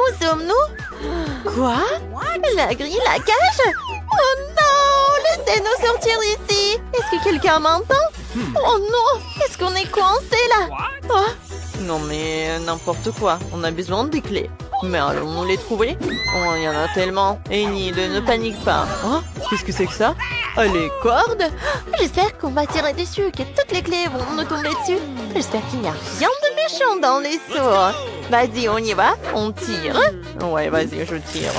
Où sommes-nous? Quoi? La grille, la cage? Oh non! Laissez-nous sortir d'ici! Est-ce que quelqu'un m'entend? Oh non! Est-ce qu'on est coincé là? Oh. Non mais n'importe quoi. On a besoin des clés. Mais allons-nous les trouver? Oh, il y en a tellement. Enid, ne panique pas. Oh, qu'est-ce que c'est que ça? Oh, les cordes? J'espère qu'on va tirer dessus, que toutes les clés vont nous tomber dessus. J'espère qu'il n'y a rien de méchant dans les seaux. Vas-y, on y va? On tire? Ouais, vas-y, je tire.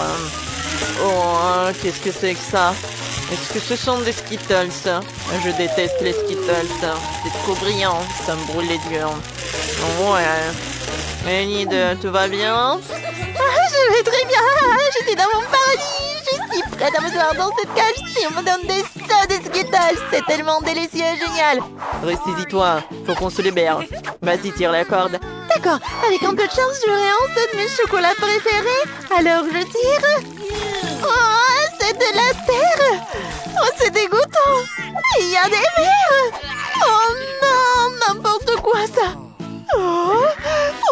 Oh, qu'est-ce que c'est que ça? Est-ce que ce sont des Skittles? Je déteste les Skittles. C'est trop brillant. Ça me brûle les yeux. Ouais. Enid, tout va bien? Je vais très bien. Je suis dans mon paradis. Je suis prête à me voir dans cette cage si on me donne des seaux de Skittles. C'est tellement délicieux et génial. Ressaisis-toi. Faut qu'on se libère. Vas-y, tire la corde. D'accord. Avec un peu de chance, j'aurai un de mes chocolats préférés. Alors, je tire. Oh, c'est de la terre. Oh, c'est dégoûtant. Il y a des vers. Oh non, n'importe quoi ça. Oh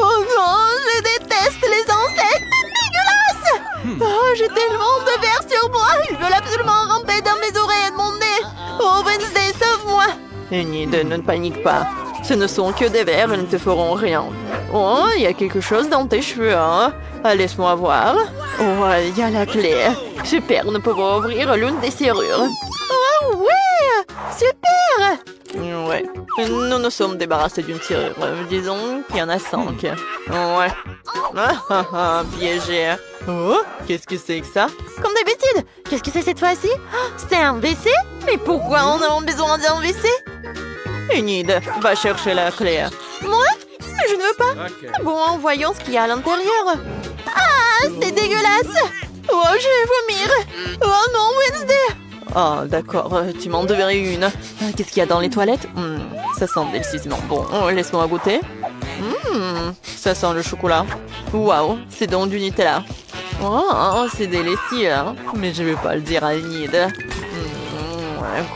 non, je déteste les insectes. Dégueulasse. Oh, j'ai tellement de vers sur moi. Ils veulent absolument ramper dans mes oreilles et de mon nez. Oh, Wednesday, sauve-moi. Enid, ne panique pas. Ce ne sont que des vers, ils ne te feront rien. Oh, il y a quelque chose dans tes cheveux, hein? Laisse-moi voir. Oh, il y a la clé. Super, nous pouvons ouvrir l'une des serrures. Oh, ouais! Super! Ouais, nous nous sommes débarrassés d'une serrure. Disons qu'il y en a 5. Ouais. Piégé. Oh, qu'est-ce que c'est que ça? Comme d'habitude. Qu'est-ce que c'est cette fois-ci? C'est un WC? Mais pourquoi on a besoin d'un WC? Enid, va chercher la clé. Moi? Mais je ne veux pas. Okay. Bon, voyons ce qu'il y a à l'intérieur. Ah, c'est dégueulasse. Oh, je vais vomir. Oh non, Wednesday. Ah, d'accord, tu m'en devrais une. Qu'est-ce qu'il y a dans les toilettes? Ça sent délicieusement bon. Laisse-moi goûter. Ça sent le chocolat. Waouh, c'est donc du Nutella. Oh, c'est délicieux. Hein? Mais je vais pas le dire à Enid.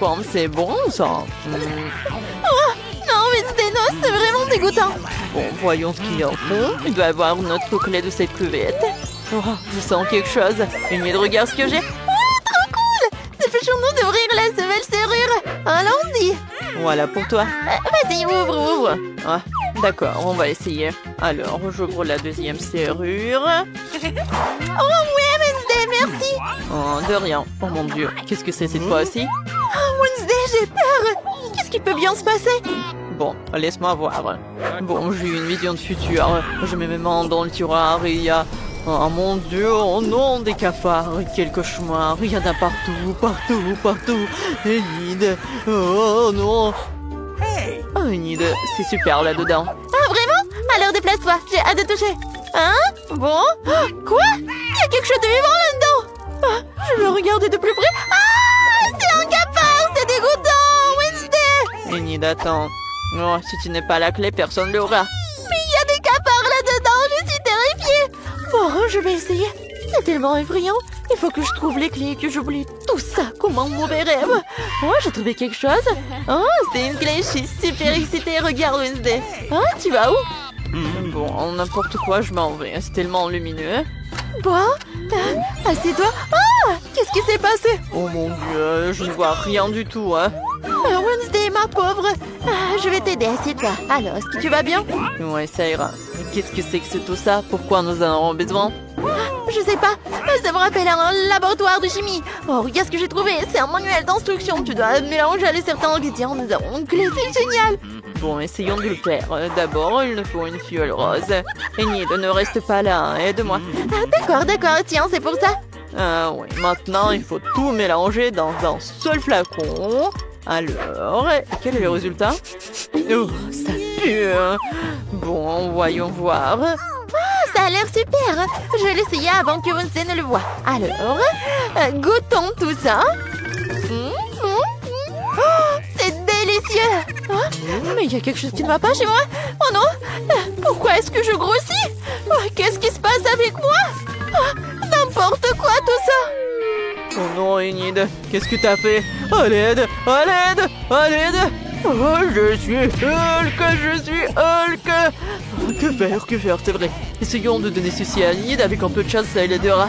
Comme c'est bon, ça. Oh, non, Wednesday, non, c'est vraiment dégoûtant. Bon, voyons ce qu'il y a au fond. Il doit y avoir notre clé de cette cuvette. Oh, je sens quelque chose. Enid, regarde ce que j'ai. Dépêchons-nous d'ouvrir la nouvelle serrure. Allons-y. Voilà pour toi. Vas-y, ouvre. Ah, d'accord, on va essayer. Alors, j'ouvre la deuxième serrure. Oh oui, Wednesday, merci. Oh, de rien. Oh mon Dieu, qu'est-ce que c'est cette fois-ci? Oh, Wednesday, j'ai peur. Qu'est-ce qui peut bien se passer? Bon, laisse-moi voir. Bon, j'ai eu une vision de futur. Je mets mes mains dans le tiroir et il y a... Oh mon Dieu, oh non, des cafards, quel cauchemar, il y en a partout. Enid, oh non. Oh Enid, c'est super là-dedans. Ah vraiment? Alors déplace-toi, j'ai hâte de toucher. Hein? Bon? Quoi? Il y a quelque chose de vivant là-dedans. Je veux regarder de plus près. Ah, c'est un cafard, c'est dégoûtant, Wednesday. Enid, attends. Oh, si tu n'es pas la clé, personne ne l'aura. Mais il y a des cafards là-dedans, je suis terrifiée. Bon, je vais essayer. C'est tellement effrayant. Il faut que je trouve les clés et que j'oublie tout ça comme un mauvais rêve. Oh, j'ai trouvé quelque chose. Oh, c'est une clé. Je suis super excitée. Regarde, Wednesday. Ah, tu vas où? Bon, n'importe quoi, je m'en vais. C'est tellement lumineux. Bon, assieds-toi. Ah, qu'est-ce qui s'est passé? Oh mon Dieu, je ne vois rien du tout, hein. Wednesday, ma pauvre. Je vais t'aider, assieds-toi. Alors, est-ce que tu vas bien? Ouais, ça ira. Qu'est-ce que c'est que c'est tout ça? Pourquoi nous en avons besoin? Je sais pas. Ça me rappelle un laboratoire de chimie. Oh, regarde ce que j'ai trouvé. C'est un manuel d'instruction. Tu dois mélanger certains ingrédients. Nous avons une clé. C'est génial. Bon, essayons de le faire. D'abord, il nous faut une fiole rose. Enid, ne reste pas là. Aide-moi. D'accord. Tiens, c'est pour ça. Oui. Maintenant, il faut tout mélanger dans un seul flacon. Alors, quel est le résultat? Oh, ça pue. Bon, voyons voir. Ah, ça a l'air super. Je vais l'essayer avant que Wednesday ne le voie. Alors, goûtons tout ça. Oh, c'est délicieux. Mais il y a quelque chose qui ne va pas chez moi. Oh non. Pourquoi est-ce que je grossis? Qu'est-ce qui se passe avec moi? N'importe quoi tout ça. Oh non, Enid, qu'est-ce que t'as fait? À l'aide! Oh, je suis Hulk, je suis Hulk. Oh, que faire, c'est vrai. Essayons de donner ceci à Nid, avec un peu de chance, ça l'aidera.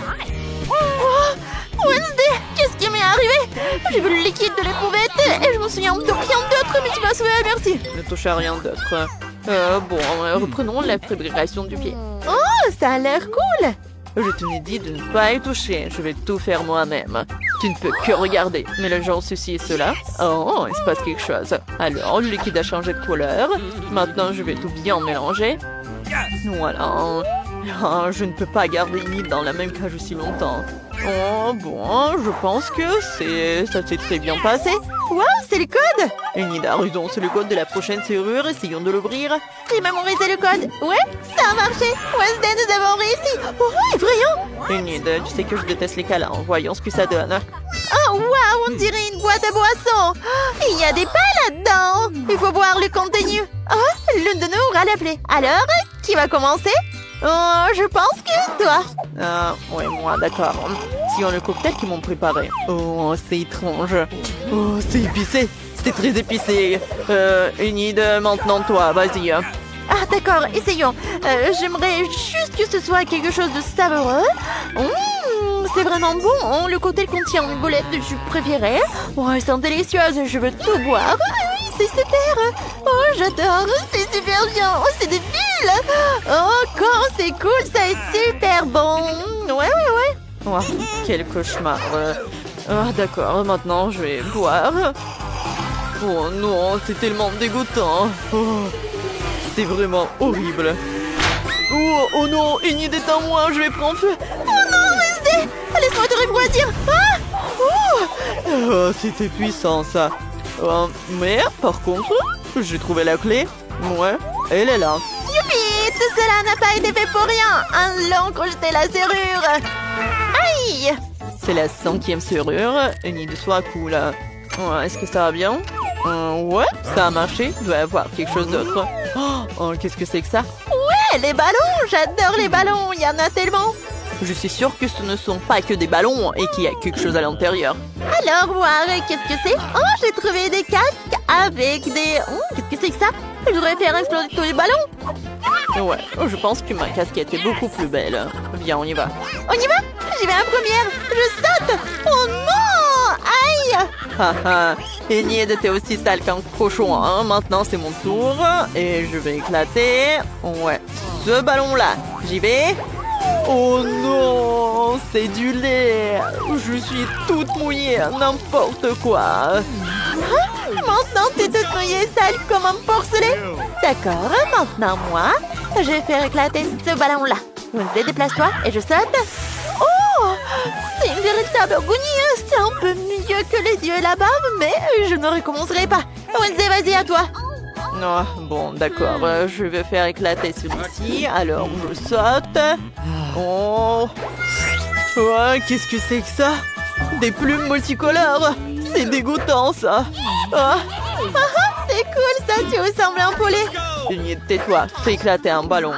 Oh, Wednesday, qu'est-ce qui m'est arrivé? J'ai vu le liquide de l'éprouvette et je me souviens de rien d'autre, mais tu m'as sauvé, merci. Ne touche à rien d'autre. Reprenons la préparation du pied. Oh, ça a l'air cool. Je t'ai dit de ne pas y toucher. Je vais tout faire moi-même. Tu ne peux que regarder. Mais le genre ceci et cela. Oh, il se passe quelque chose. Alors, le liquide a changé de couleur. Maintenant, je vais tout bien mélanger. Voilà. Oh, je ne peux pas garder Nid dans la même cage aussi longtemps. Oh, bon, je pense que ça s'est très bien passé. Wow, c'est le code. Nid a raison, c'est le code de la prochaine serrure. Essayons de l'ouvrir. J'ai mémorisé le code. Ouais, ça a marché. Wednesday, nous avons réussi. Oh, effrayant. Nid, tu sais que je déteste les câlins. Voyons ce que ça donne. Oh, wow, on dirait une boîte à boissons. Il y a des pas là-dedans. Il faut voir le contenu. Oh, l'une de nous aura la plaie. Alors, qui va commencer? Oh, je pense que toi. Ouais, moi, d'accord. Sinon, le cocktail qu'ils m'ont préparé. Oh, c'est étrange. Oh, c'est épicé. C'était très épicé. Enid, maintenant toi, vas-y. Ah, d'accord, essayons. J'aimerais juste que ce soit quelque chose de savoureux. C'est vraiment bon. Le cocktail contient une bolette de jus préférée. Oh, elles sont délicieuses. Je veux tout boire. C'est super. Oh, j'adore. C'est super bien. Oh, c'est des bulles. Oh, quand c'est cool. Ça est super bon. Ouais. Oh, quel cauchemar. D'accord, maintenant je vais boire. Oh non, c'est tellement dégoûtant. Oh, c'est vraiment horrible. Oh non, Enid est en moi. Je vais prendre feu. Oh non, Wednesday. Laisse-moi te refroidir. Oh, c'était puissant ça. Mais par contre, j'ai trouvé la clé. Ouais, elle est là. Youpi, tout cela n'a pas été fait pour rien. Allons crocheter la serrure. Aïe. C'est la 5e serrure. Enid, sois cool. Est-ce que ça va bien? Ouais, ça a marché. Il doit y avoir quelque chose d'autre. Oh, qu'est-ce que c'est que ça? Ouais, les ballons. J'adore les ballons. Il y en a tellement. Je suis sûre que ce ne sont pas que des ballons et qu'il y a quelque chose à l'intérieur. Alors, voir, qu'est-ce que c'est? Oh, j'ai trouvé des casques avec des... qu'est-ce que c'est que ça? Je devrais faire exploser tous les ballons. Ouais, je pense que ma casquette est beaucoup plus belle. Viens, on y va. On y va? J'y vais en première. Je saute. Oh non! Aïe! Haha, Enid, t'es aussi sale qu'un cochon. Hein? Maintenant, c'est mon tour. Et je vais éclater. Ouais, ce ballon-là. J'y vais. Oh non, c'est du lait. Je suis toute mouillée, n'importe quoi. Maintenant, t'es toute mouillée, sale comme un porcelet. D'accord, maintenant moi, je vais faire éclater ce ballon-là. Wednesday, déplace-toi et je saute. Oh, c'est une véritable agonie. C'est un peu mieux que les dieux là-bas, mais je ne recommencerai pas. Wednesday, vas-y, à toi. Oh, bon, d'accord, je vais faire éclater celui-ci. Alors, je saute. Oh, ouais, qu'est-ce que c'est que ça? Des plumes multicolores. C'est dégoûtant, ça. C'est cool, ça, tu ressembles à un poulet. Enid, tais-toi, fais éclater un ballon.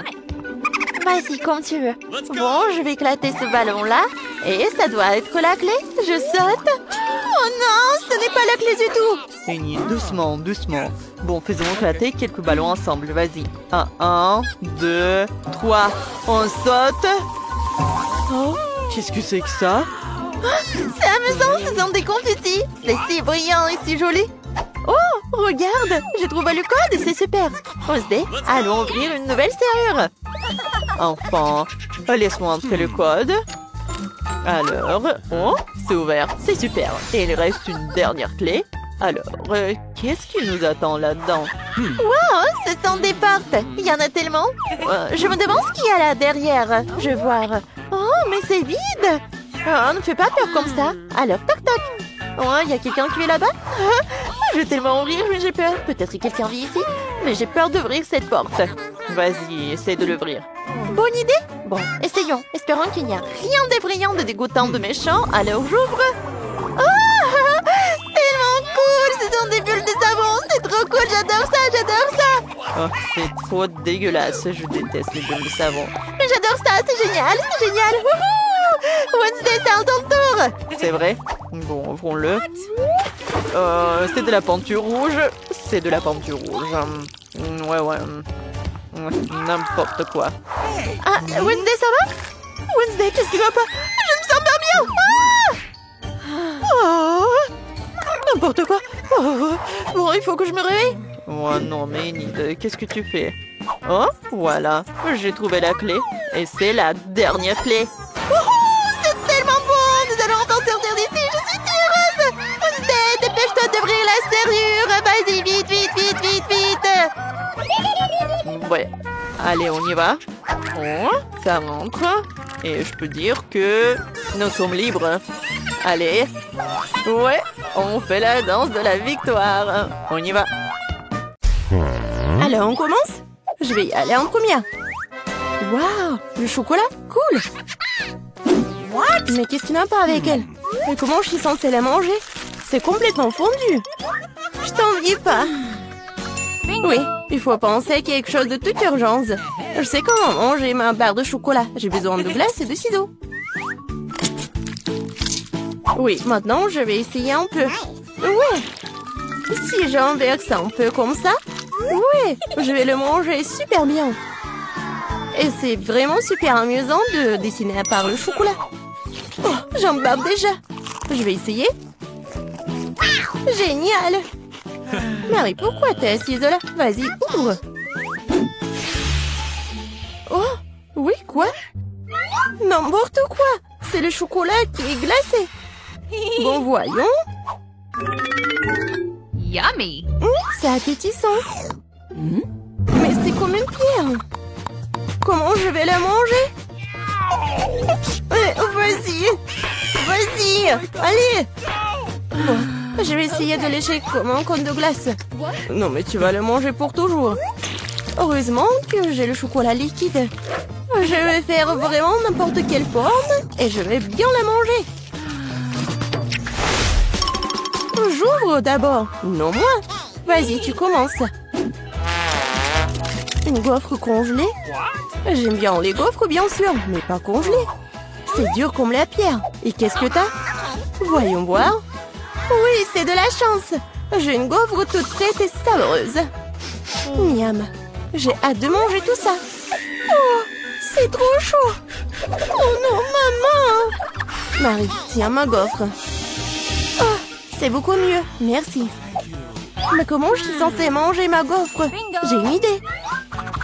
Vas-y, comme tu veux. Bon, je vais éclater ce ballon-là. Et ça doit être la clé. Je saute. Oh non, ce n'est pas la clé du tout. Enid, doucement, doucement. Bon, faisons éclater quelques ballons ensemble. Vas-y. 1, 2, 3. On saute. Oh, qu'est-ce que c'est que ça? C'est amusant, ce sont des confettis. C'est si brillant et si joli. Oh, regarde, j'ai trouvé le code, c'est super. Wednesday, allons ouvrir une nouvelle serrure. Enfin, laisse-moi entrer le code. Alors, oh, c'est ouvert, c'est super. Et il reste une dernière clé. Alors, qu'est-ce qui nous attend là-dedans? Wow, ce sont des portes. Il y en a tellement. Je me demande ce qu'il y a là derrière. Je vais voir. Oh, mais c'est vide. Oh, ne fais pas peur comme ça. Alors, toc toc. Oh, il y a quelqu'un qui est là-bas. Je vais tellement rire, mais j'ai peur. Peut-être que quelqu'un vit ici. Mais j'ai peur d'ouvrir cette porte. Vas-y, essaie de l'ouvrir. Bonne idée. Bon, essayons. Espérons qu'il n'y a rien d'effrayant, de dégoûtant, de méchant. Alors, j'ouvre. Oh, tellement cool. Ce sont des bulles de savon. C'est trop cool. J'adore ça, j'adore ça. Oh, c'est trop dégueulasse. Je déteste les bulles de savon. Mais j'adore ça. C'est génial, c'est génial. Wouhou! Wednesday, c'est à ton tour. C'est vrai? Bon, ouvrons-le. C'est de la peinture rouge. c'est de la peinture rouge. Ouais. N'importe quoi. Ah, Wednesday, ça va? Wednesday, qu'est-ce qui va pas? Je me sens pas bien. Oh, n'importe quoi. Oh, bon, il faut que je me réveille. Oh non, mais Enid, qu'est-ce que tu fais? Oh, voilà, j'ai trouvé la clé. Et c'est la dernière clé. C'est tellement bon. Nous allons enfin sortir d'ici. Je suis si heureuse. Wednesday, dépêche-toi d'ouvrir la serrure. Vas-y, vite. Ouais, allez, on y va. Oh, ça rentre. Et je peux dire que nous sommes libres. Allez. Ouais, on fait la danse de la victoire. On y va. Alors, on commence? Je vais y aller en première. Waouh, le chocolat, cool. What? Mais qu'est-ce qui n'a pas avec elle? Et comment je suis censée la manger? C'est complètement fondu. Je t'envie pas. Oui, il faut penser à quelque chose de toute urgence. Je sais comment manger ma barre de chocolat. J'ai besoin de glace et de ciseaux. Oui, maintenant je vais essayer un peu. Ouais. Si j'inverse un peu comme ça, ouais, je vais le manger super bien. Et c'est vraiment super amusant de dessiner à part le chocolat. Oh, j'en barbe déjà. Je vais essayer. Génial. Marie, pourquoi t'es assise là? Vas-y, ouvre. Oh, oui, quoi? N'importe quoi. C'est le chocolat qui est glacé. Bon, voyons. Yummy! C'est appétissant. Mais c'est comme une pierre. Comment je vais la manger? Vas-y. Allez. Bon, je vais essayer de lécher comme un cône de glace. Non, mais tu vas le manger pour toujours. Heureusement que j'ai le chocolat liquide. Je vais faire vraiment n'importe quelle forme et je vais bien la manger. J'ouvre d'abord. Non, moi. Vas-y, tu commences. Une gaufre congelée? J'aime bien les gaufres, bien sûr, mais pas congelées. C'est dur comme la pierre. Et qu'est-ce que t'as? Voyons voir. Oui, c'est de la chance. J'ai une gaufre toute prête et savoureuse. Miam. J'ai hâte de manger tout ça. Oh, c'est trop chaud. Oh non, maman. Marie, tiens ma gaufre. Oh, c'est beaucoup mieux, merci. Mais comment je suis censée manger ma gaufre? J'ai une idée.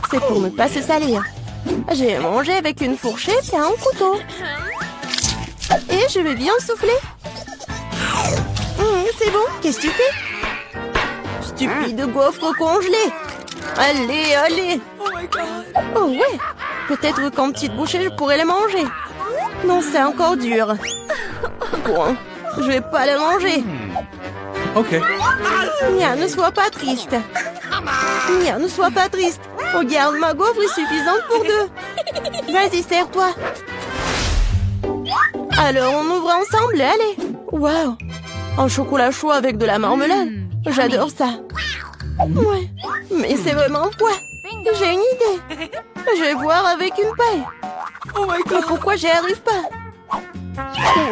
C'est pour ne pas se salir. Je vais manger avec une fourchette et un couteau. Et je vais bien souffler. C'est bon, qu'est-ce que tu fais? Stupide gaufre congelée. Allez. Oh ouais, peut-être qu'en petite bouchée, je pourrais la manger. Non, c'est encore dur. Bon, je vais pas la manger. Ok. Nia, ne sois pas triste. Regarde, ma gaufre est suffisante pour deux. Vas-y, serre-toi. Alors, on ouvre ensemble, allez. Waouh, un chocolat chaud avec de la marmelade. J'adore ça. Ouais, mais c'est vraiment froid. J'ai une idée. Je vais boire avec une paille. Mais pourquoi j'y arrive pas?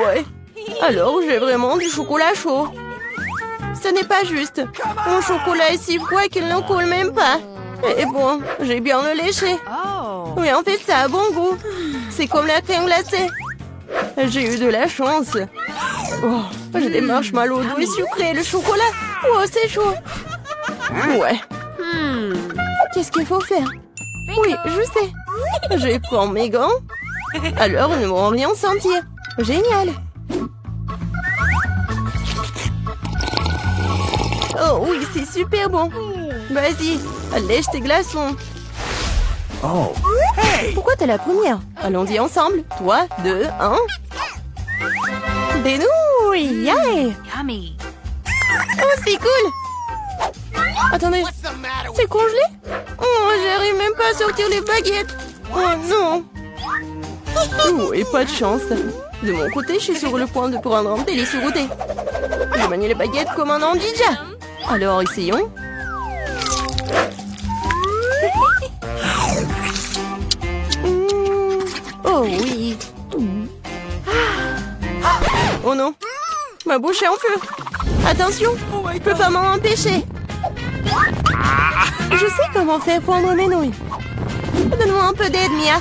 Ouais, alors j'ai vraiment du chocolat chaud. Ce n'est pas juste. Mon chocolat est si froid qu'il ne coule même pas. Et bon, j'ai bien le léché. Mais en fait, ça a bon goût. C'est comme la crème glacée. J'ai eu de la chance. Oh, j'ai des marshmallows doux et sucrés. Le chocolat. Oh, c'est chaud. Ouais. Qu'est-ce qu'il faut faire? Oui, je sais. Je vais prendre mes gants. Alors, ils ne vont rien sentir. Génial. Oh oui, c'est super bon. Vas-y, lèche tes glaçons. Oh. Pourquoi t'es la première? Allons-y ensemble. 3, 2, 1. Des nouilles, yeah. Yummy! Oh, c'est cool. Attendez, c'est congelé? Oh, j'arrive même pas à sortir les baguettes. Oh non. Oh, et pas de chance. De mon côté, je suis sur le point de prendre un délicieux goûter. Je manie les baguettes comme un ninja. Alors, essayons. Oh oui. Oh non. Ma bouche est en feu. Attention, je peux pas m'en empêcher. Je sais comment faire fondre mes nouilles. Donne-moi un peu d'aide, Mia.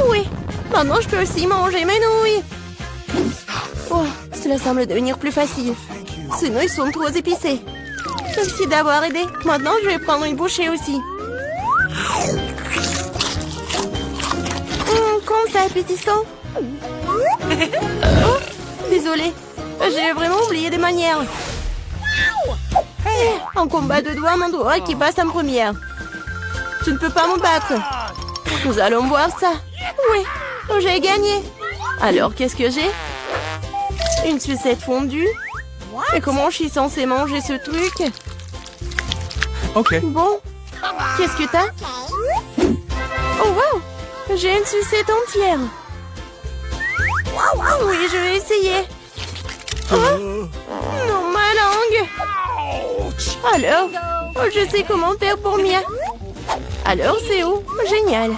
Oui, maintenant je peux aussi manger mes nouilles. Oh, cela semble devenir plus facile. Ces nouilles sont trop épicées. Merci d'avoir aidé. Maintenant, je vais prendre une bouchée aussi. Comment ça, appétissant. Oh, désolée. J'ai vraiment oublié des manières. Un combat de doigts, mon doigt qui passe en première. Tu ne peux pas me battre. Nous allons voir ça. Oui, j'ai gagné. Alors, qu'est-ce que j'ai? Une sucette fondue. Et comment je suis censée manger ce truc? Okay. Bon, qu'est-ce que t'as? Oh, wow! J'ai une sucette entière. Oui, je vais essayer. Oh, non, ma langue. Alors, je sais comment faire pour Mia. Alors, c'est où? Génial.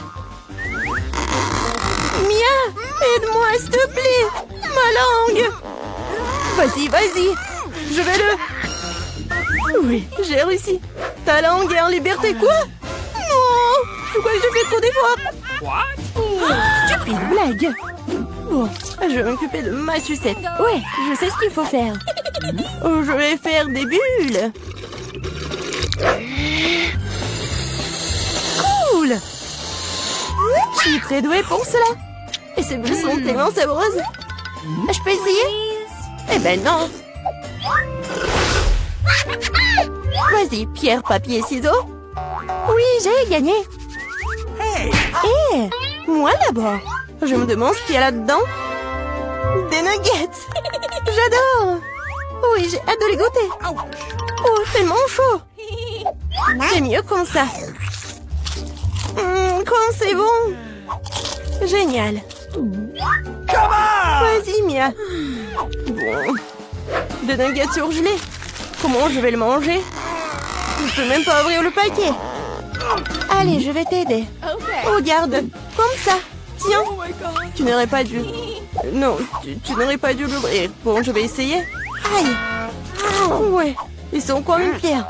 Mia, aide-moi, s'il te plaît. Ma langue. Vas-y, vas-y. Je vais le... Oui, j'ai réussi. Ta langue est en liberté, quoi? Non, je crois que j'ai fait trop d'efforts. Stupide blague. Bon, je vais m'occuper de ma sucette. Ouais, je sais ce qu'il faut faire. Je vais faire des bulles. Cool. Je suis très douée pour cela. Et ces bulles sont tellement sabreuses. Je peux essayer? Eh ben non. Vas-y, pierre, papier, ciseaux. Oui, j'ai gagné. Hé, moi d'abord. Je me demande ce qu'il y a là-dedans. Des nuggets. J'adore. Oui, j'ai hâte de les goûter. Oh, tellement chaud. C'est mieux comme ça. Quand c'est bon. Génial. Vas-y, Mia. Bon. Des nuggets surgelés. Comment je vais le manger? Je peux même pas ouvrir le paquet. Allez, je vais t'aider. Regarde, comme ça. Tiens, tu n'aurais pas dû... Non, tu n'aurais pas dû l'ouvrir. Bon, je vais essayer. Aïe. Ouais, ils sont comme une pierre.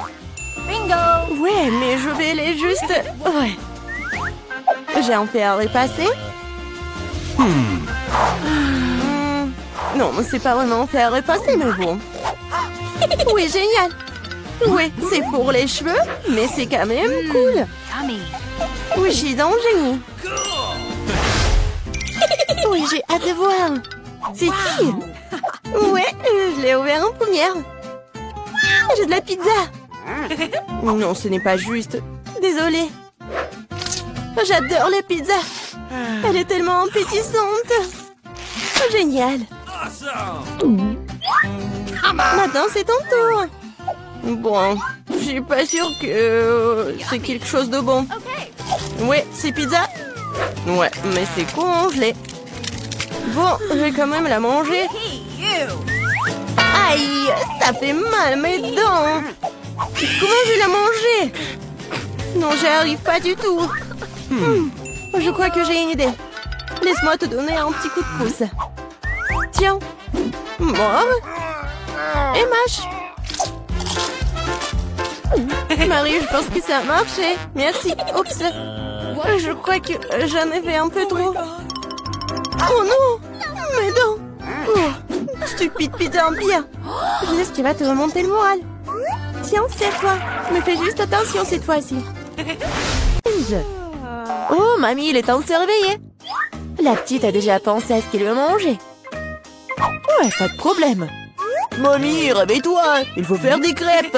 Bingo. Ouais, mais je vais les juste... Ouais. J'ai un fer à repasser. Non, c'est pas vraiment un fer à repasser, mais bon. Oui, génial. Oui, c'est pour les cheveux, mais c'est quand même cool. Oui, je suis un génie. Oui, j'ai hâte de voir. C'est qui? Ouais, je l'ai ouvert en première. J'ai de la pizza. Non, ce n'est pas juste. Désolée. J'adore la pizza. Elle est tellement appétissante. Génial. Maintenant, c'est ton tour. Bon, je suis pas sûre que c'est quelque chose de bon. Ouais, c'est pizza. Ouais, mais c'est congelé. Bon, je vais quand même la manger. Aïe, ça fait mal mes dents. Comment je vais la manger? Non, j'y arrive pas du tout. Je crois que j'ai une idée. Laisse-moi te donner un petit coup de pouce. Tiens. Mort. Et mâche. Marie, je pense que ça a marché. Merci. Oups. Je crois que j'en ai fait un peu trop. Oh non. Mes dents. Oh, stupide pizza en pire. Je sais ce qui va te remonter le moral. Tiens, serre-toi. Mais fais juste attention cette fois-ci. Oh, mamie, il est temps de se réveiller. La petite a déjà pensé à ce qu'elle veut manger. Ouais, pas de problème. Mamie, réveille-toi. Il faut faire des crêpes.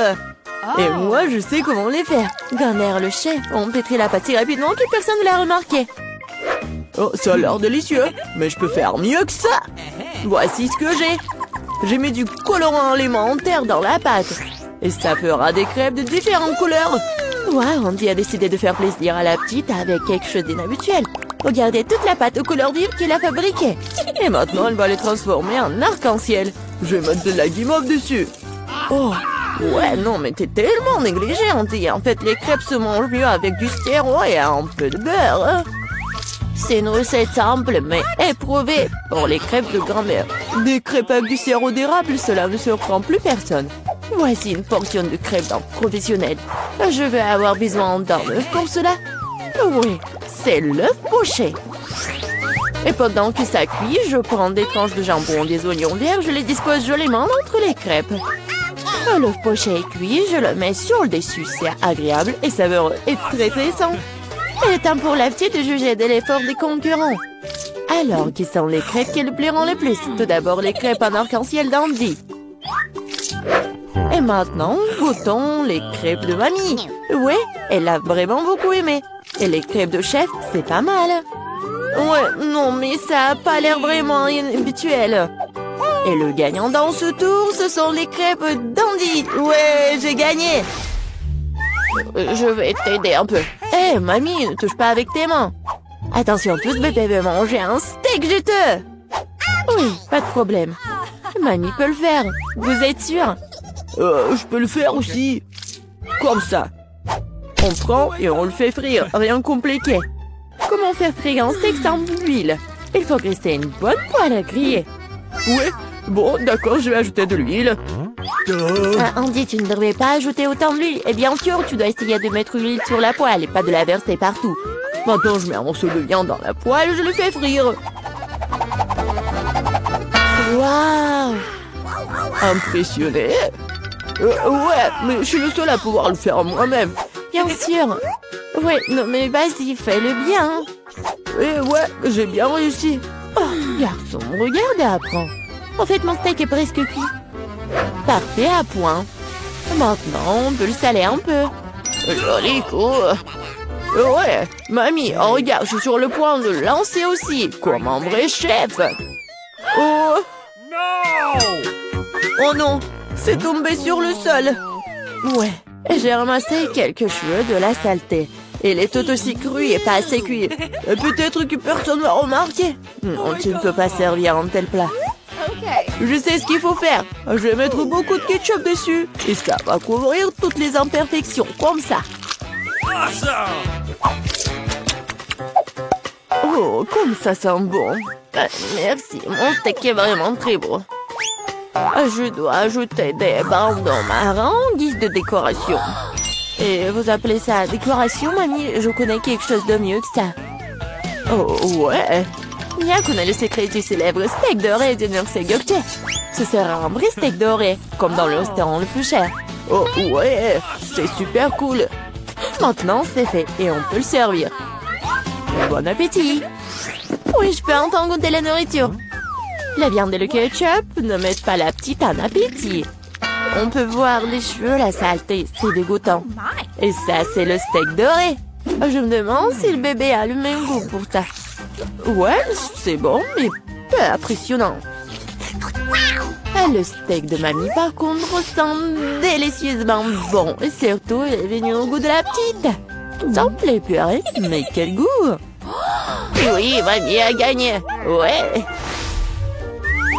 Et moi, je sais comment les faire. Grand-mère le chef, on pétrit la pâte si rapidement que personne ne l'a remarqué. Oh, ça a l'air délicieux. Mais je peux faire mieux que ça. Voici ce que j'ai. J'ai mis du colorant alimentaire dans la pâte. Et ça fera des crêpes de différentes couleurs. Wow, Andy a décidé de faire plaisir à la petite avec quelque chose d'inhabituel. Regardez toute la pâte aux couleurs vives qu'il a fabriquée. Et maintenant, elle va les transformer en arc-en-ciel. Je vais mettre de la guimauve dessus. Oh, ouais, non, mais t'es tellement négligée, Andy. En fait, les crêpes se mangent mieux avec du sirop et un peu de beurre. Hein. C'est une recette simple, mais éprouvée pour les crêpes de grand-mère. Des crêpes avec du sirop d'érable, cela ne surprend plus personne. Voici une portion de crêpes d'un professionnel. Je vais avoir besoin d'un œuf pour cela. Oui, c'est l'œuf poché. Et pendant que ça cuit, je prends des tranches de jambon, des oignons verts, je les dispose joliment entre les crêpes. L'œuf poché est cuit, je le mets sur le dessus. C'est agréable et savoureux et très plaisant. Il est temps pour la petite de juger de l'effort des concurrents. Alors, qui sont les crêpes qui le plairont le plus? Tout d'abord, les crêpes en arc-en-ciel d'Andy. Et maintenant, goûtons les crêpes de mamie. Ouais, elle a vraiment beaucoup aimé. Et les crêpes de chef, c'est pas mal. Ouais, non, mais ça a pas l'air vraiment habituel. Et le gagnant dans ce tour, ce sont les crêpes d'Andy. Ouais, j'ai gagné. Je vais t'aider un peu. Hé, mamie, ne touche pas avec tes mains. Attention, tous bébé veut manger un steak juteux. Oui, pas de problème. Mamie peut le faire. Vous êtes sûr? Je peux le faire aussi. Comme ça. On prend et on le fait frire. Rien de compliqué. Comment faire frire un steak sans l'huile? Il faut rester une bonne poêle à griller. Ouais, bon, d'accord, je vais ajouter de l'huile. Andy, tu ne devrais pas ajouter autant d'huile. Et bien sûr, tu dois essayer de mettre l'huile sur la poêle et pas de la verser partout. Maintenant, je mets un morceau de viande dans la poêle et je le fais frire. Waouh! Impressionné? Ouais, mais je suis le seul à pouvoir le faire moi-même. Bien sûr. Ouais, non mais vas-y, fais-le bien. Et ouais, j'ai bien réussi. Oh, garçon, regarde et apprends. En fait, mon steak est presque cuit. Parfait, à point. Maintenant, on peut le saler un peu. Joli coup. Ouais, mamie, oh, regarde, je suis sur le point de le lancer aussi, comme un vrai chef. Oh non! Oh non, c'est tombé sur le sol. Ouais, j'ai ramassé quelques cheveux de la saleté. Il est tout aussi cru et pas assez cuit. Peut-être que personne va remarquer. Non, tu ne peux pas servir un tel plat. Je sais ce qu'il faut faire. Je vais mettre beaucoup de ketchup dessus. Et ça va couvrir toutes les imperfections, comme ça. Oh, comme ça sent bon. Merci, mon steak est vraiment très beau. Je dois ajouter des bandons marrons en guise de décoration. Et vous appelez ça décoration, mamie? Je connais quelque chose de mieux que ça. Oh, ouais. Mia connaît le secret du célèbre steak doré de Nurse Gökçe. Ce sera un vrai steak doré, comme dans le restaurant le plus cher. Oh, ouais, c'est super cool. Maintenant, c'est fait et on peut le servir. Bon appétit! Oui, je peux entendre goûter la nourriture. La viande et le ketchup ne mettent pas la petite en appétit. On peut voir les cheveux, la saleté, c'est dégoûtant. Et ça, c'est le steak doré. Je me demande si le bébé a le même goût pour ça. Ouais, c'est bon, mais pas impressionnant. Le steak de mamie, par contre, sent délicieusement bon. Et surtout, il est venu au goût de la petite. Ça me plaît purée, mais quel goût! Oui, mamie a gagné. Ouais.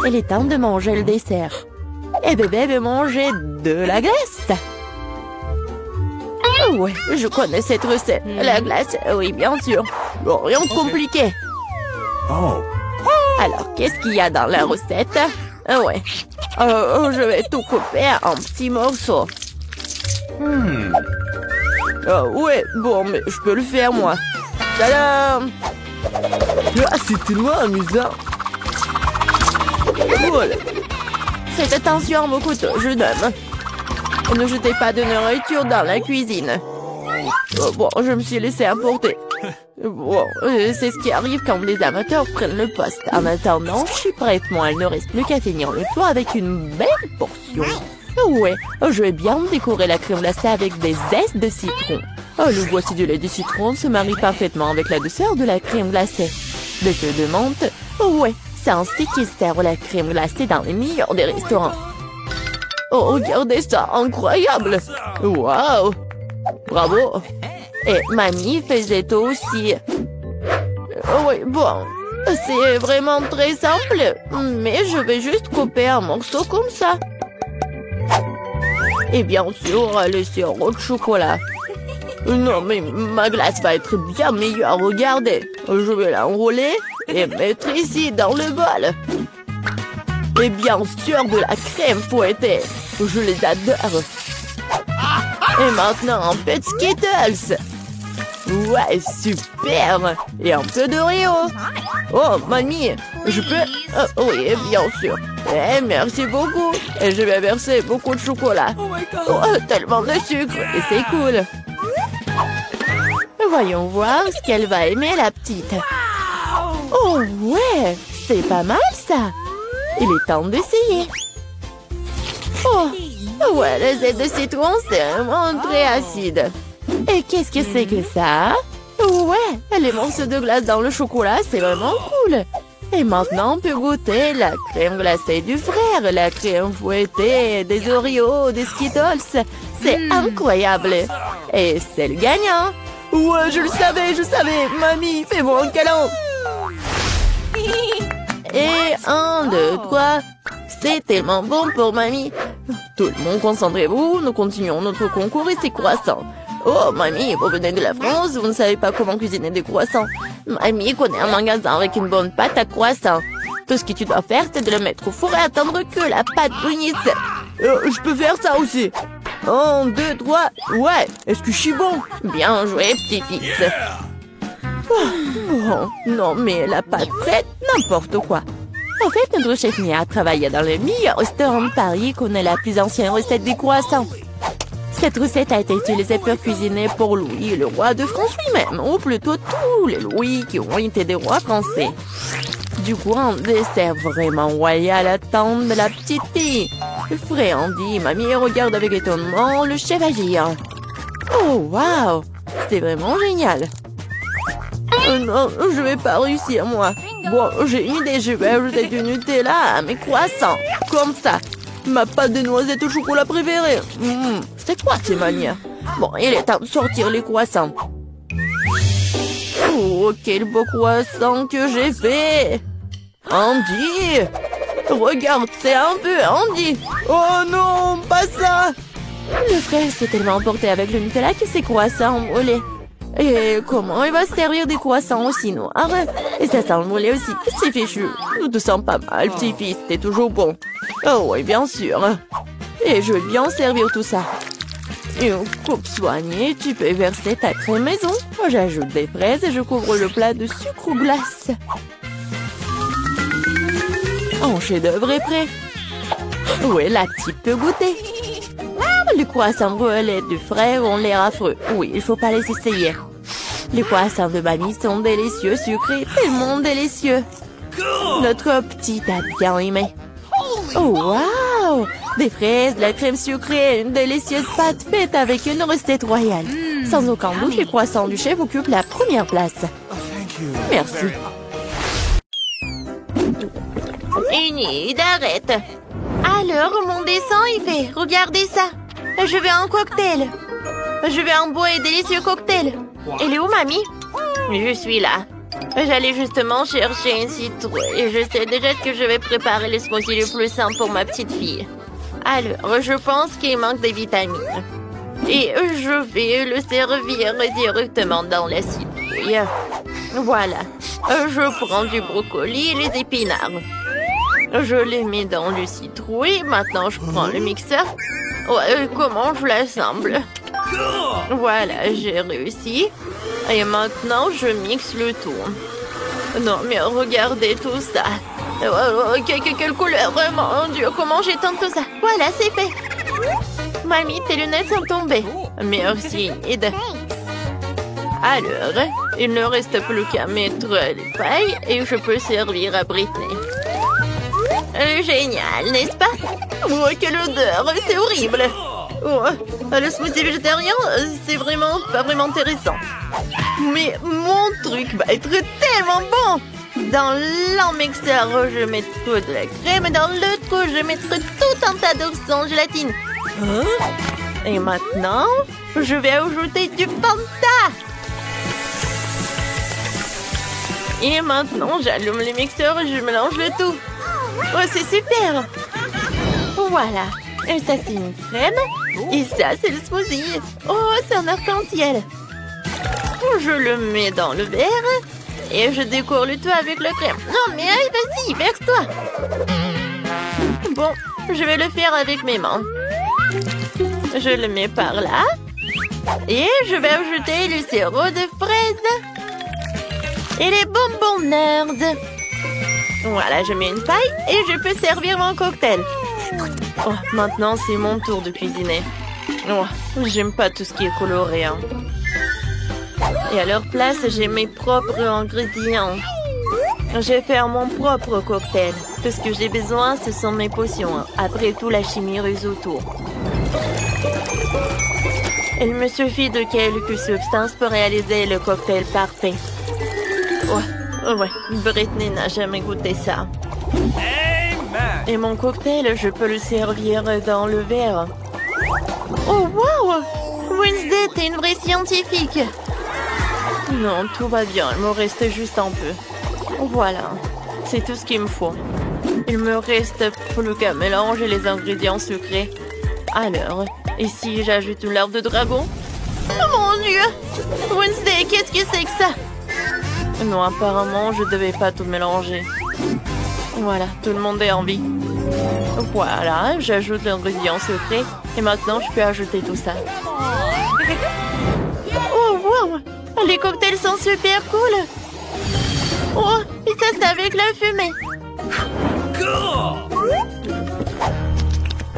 Il est temps de manger le dessert. Et bébé veut manger de la glace. Ouais, je connais cette recette. La glace, oui, bien sûr. Bon, rien de compliqué. Oh. Alors, qu'est-ce qu'il y a dans la recette? Ouais. Je vais tout couper en petits morceaux. Ouais, bon, mais je peux le faire, moi. Tadam! Ah, c'est tellement amusant. Voilà. Faites attention à vos couteaux, jeune homme. Ne jetez pas de nourriture dans la cuisine. Bon, je me suis laissé emporter. Bon, c'est ce qui arrive quand les amateurs prennent le poste. En attendant, je suis prête, moi. Il ne reste plus qu'à finir le tour avec une belle portion. Ouais, je vais bien décorer la crème glacée avec des zestes de citron. Le voici du lait de citron se marie parfaitement avec la douceur de la crème glacée. Des feuilles de menthe, ouais, c'est ainsi qu'ils servent la crème glacée dans les meilleurs des restaurants. Oh, regardez ça, incroyable! Waouh! Bravo! Et mamie faisait aussi. Oui, bon, c'est vraiment très simple, mais je vais juste couper un morceau comme ça. Et bien sûr, le sirop de chocolat. Non, mais ma glace va être bien meilleure, regardez. Je vais l'enrouler et mettre ici dans le bol. Et bien sûr, de la crème fouettée. Je les adore. Et maintenant, un peu de Skittles. Ouais, super. Et un peu d'Oreo. Oh, mamie, je peux... oui, bien sûr. Eh, merci beaucoup. Et je vais verser beaucoup de chocolat. Oh, tellement de sucre. Et c'est cool. Voyons voir ce qu'elle va aimer, la petite. Oh, ouais, c'est pas mal, ça. Il est temps d'essayer. Oh, ouais, les ailes de citron, c'est vraiment très acide. Et qu'est-ce que c'est que ça? Ouais, les morceaux de glace dans le chocolat, c'est vraiment cool. Et maintenant, on peut goûter la crème glacée du frère, la crème fouettée, des Oreos, des Skittles. C'est incroyable. Et c'est le gagnant. Ouais, je le savais. Mamie, fais-moi un câlin. Et 1, 2, 3. C'est tellement bon pour mamie. Tout le monde, concentrez-vous. Nous continuons notre concours et c'est croissants. Oh, mamie, vous venez de la France, vous ne savez pas comment cuisiner des croissants. Mamie connaît un magasin avec une bonne pâte à croissants. Tout ce que tu dois faire, c'est de le mettre au four et attendre que la pâte brunisse. Je peux faire ça aussi. 1, 2, 3. Ouais, est-ce que je suis bon? Bien joué, petit-fils. Oh, non, mais la pâte prête, n'importe quoi. En fait, notre chef Mia travaille dans le meilleur restaurant de Paris, connaît la plus ancienne recette des croissants. Cette recette a été utilisée pour cuisiner pour Louis, le roi de France lui-même, ou plutôt tous les Louis qui ont été des rois français. Du coup, un dessert vraiment royal attend de la petite fille. Frais Andy, mamie regarde avec étonnement le chef agir. Oh, waouh! C'est vraiment génial. Non, je vais pas réussir, moi. Bon, j'ai une idée, je vais ajouter du Nutella à mes croissants. Comme ça. Ma pâte de noisettes au chocolat préférée. C'est quoi ces manières? Bon, il est temps de sortir les croissants. Oh, quel beau croissant que j'ai fait! Andy! Regarde, c'est un peu Andy! Oh non, pas ça! Le frère s'est tellement emporté avec le Nutella que ses croissants ont brûlé. Et comment il va se servir des croissants aussi noirs? Et ça sent le moulé aussi. C'est fichu. Nous te sens pas mal, petit-fils. T'es toujours bon. Oh oui, bien sûr. Et je vais bien servir tout ça. Une coupe soignée, tu peux verser ta crème maison. J'ajoute des fraises et je couvre le plat de sucre ou glace. Un chef-d'œuvre est prêt. Oui, la petite peut goûter. Les croissants brûlés du frère ont l'air affreux. Oui, il faut pas les essayer. Les croissants de mamie sont délicieux, sucrés, tellement délicieux. Notre petite a bien aimé. Oh, waouh! Des fraises, de la crème sucrée, une délicieuse pâte faite avec une recette royale. Sans aucun doute, les croissants du chef occupent la première place. Merci. Enid, arrête. Alors, mon dessin est fait. Regardez ça. Je veux un cocktail. Je veux un beau et délicieux cocktail. Elle est où, mamie? Je suis là. J'allais justement chercher une citrouille et je sais déjà que je vais préparer le smoothie le plus simple pour ma petite fille. Alors, je pense qu'il manque des vitamines. Et je vais le servir directement dans la citrouille. Voilà. Je prends du brocoli et les épinards. Je les mets dans le citrouille. Maintenant, je prends le mixeur. Comment je l'assemble? Voilà, j'ai réussi. Et maintenant, je mixe le tout. Non, mais regardez tout ça. Quelle couleur, mon Dieu, comment j'éteins tout ça? Voilà, c'est fait. Mamie, tes lunettes sont tombées. Merci, Enid. Alors, il ne reste plus qu'à mettre les pailles et je peux servir à Britney. Génial, n'est-ce pas? Oh, quelle odeur, c'est horrible. Oh, le smoothie végétarien, c'est pas vraiment intéressant. Mais mon truc va être tellement bon. Dans l'un mixeur, je mettrai de la crème et dans l'autre, je mettrai tout un tas d'œufs sans gélatine. Et maintenant, je vais ajouter du Fanta. Et maintenant, j'allume le mixeur et je mélange le tout. Oh, c'est super! Voilà. Et ça, c'est une crème. Et ça, c'est le smoothie. Oh, c'est un arc-en-ciel. Je le mets dans le verre. Et je décore le tout avec la crème. Non, mais allez, vas-y, verse-toi. Bon, je vais le faire avec mes mains. Je le mets par là. Et je vais ajouter le sirop de fraise. Et les bonbons nerds. Voilà, je mets une paille et je peux servir mon cocktail. Oh, maintenant, c'est mon tour de cuisiner. Oh, j'aime pas tout ce qui est coloré. Hein. Et à leur place, j'ai mes propres ingrédients. Je vais faire mon propre cocktail. Tout ce que j'ai besoin, ce sont mes potions. Après tout, la chimie résout tout. Il me suffit de quelques substances pour réaliser le cocktail parfait. Ouais, Britney n'a jamais goûté ça. Et mon cocktail, je peux le servir dans le verre. Oh, wow! Wednesday, t'es une vraie scientifique. Non, tout va bien. Il me reste juste un peu. Voilà. C'est tout ce qu'il me faut. Il me reste plus qu'à mélanger les ingrédients sucrés. Alors, et si j'ajoute une larve de dragon? Oh mon Dieu! Wednesday, qu'est-ce que c'est que ça? Non, apparemment, je devais pas tout mélanger. Voilà, tout le monde est en vie. Voilà, j'ajoute l'ingrédient secret. Et maintenant, je peux ajouter tout ça. Oh, wow! Les cocktails sont super cool! Oh, et ça, c'est avec la fumée!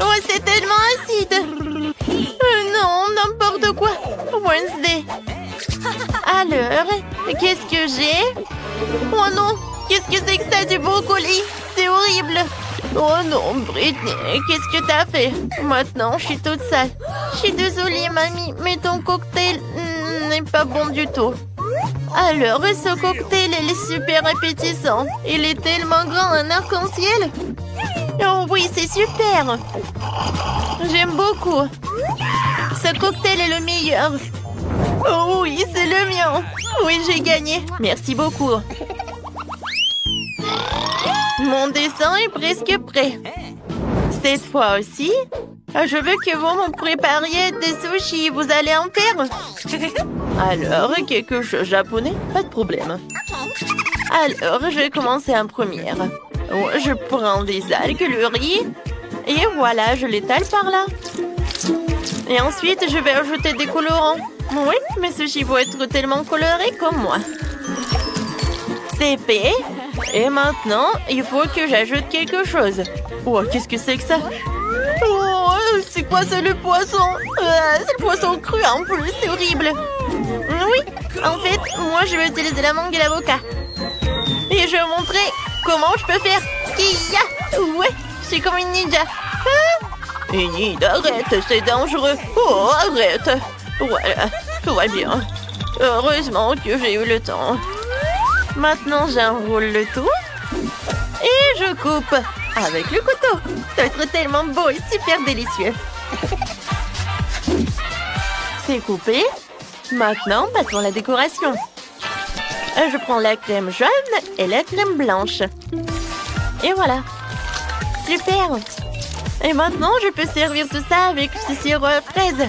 Oh, c'est tellement acide! Non, n'importe quoi! Wednesday! Alors, qu'est-ce que j'ai? Oh non! Qu'est-ce que c'est que ça, du brocoli? C'est horrible! Oh non, Britney, qu'est-ce que t'as fait? Maintenant, je suis toute sale. Je suis désolée, mamie, mais ton cocktail n'est pas bon du tout. Alors, ce cocktail, il est super appétissant. Il est tellement grand, un arc-en-ciel. Oh oui, c'est super. J'aime beaucoup. Ce cocktail est le meilleur. Oh oui, c'est le mien. Oui, j'ai gagné. Merci beaucoup. Mon dessin est presque prêt. Cette fois aussi, je veux que vous me prépariez des sushis. Vous allez en faire? Alors, quelque chose japonais? Pas de problème. Alors, je vais commencer en première. Je prends des algues, le riz. Et voilà, je l'étale par là. Et ensuite, je vais ajouter des colorants. Oui, mes sushis vont être tellement colorés comme moi. C'est fait. Et maintenant, il faut que j'ajoute quelque chose. Oh, qu'est-ce que c'est que ça? Oh, c'est quoi, c'est le poisson? C'est le poisson cru en plus, c'est horrible. Oui, en fait, moi je vais utiliser la mangue et l'avocat. Et je vais vous montrer comment je peux faire. Kia! Ouais, je suis comme une ninja. Ah! Enid, arrête, c'est dangereux. Oh, arrête. Voilà, tout va bien. Heureusement que j'ai eu le temps. Maintenant, j'enroule le tout. Et je coupe avec le couteau. Ça va être tellement beau et super délicieux. C'est coupé. Maintenant, passons à la décoration. Je prends la crème jaune et la crème blanche. Et voilà. Super. Et maintenant, je peux servir tout ça avec ce sirop à fraises.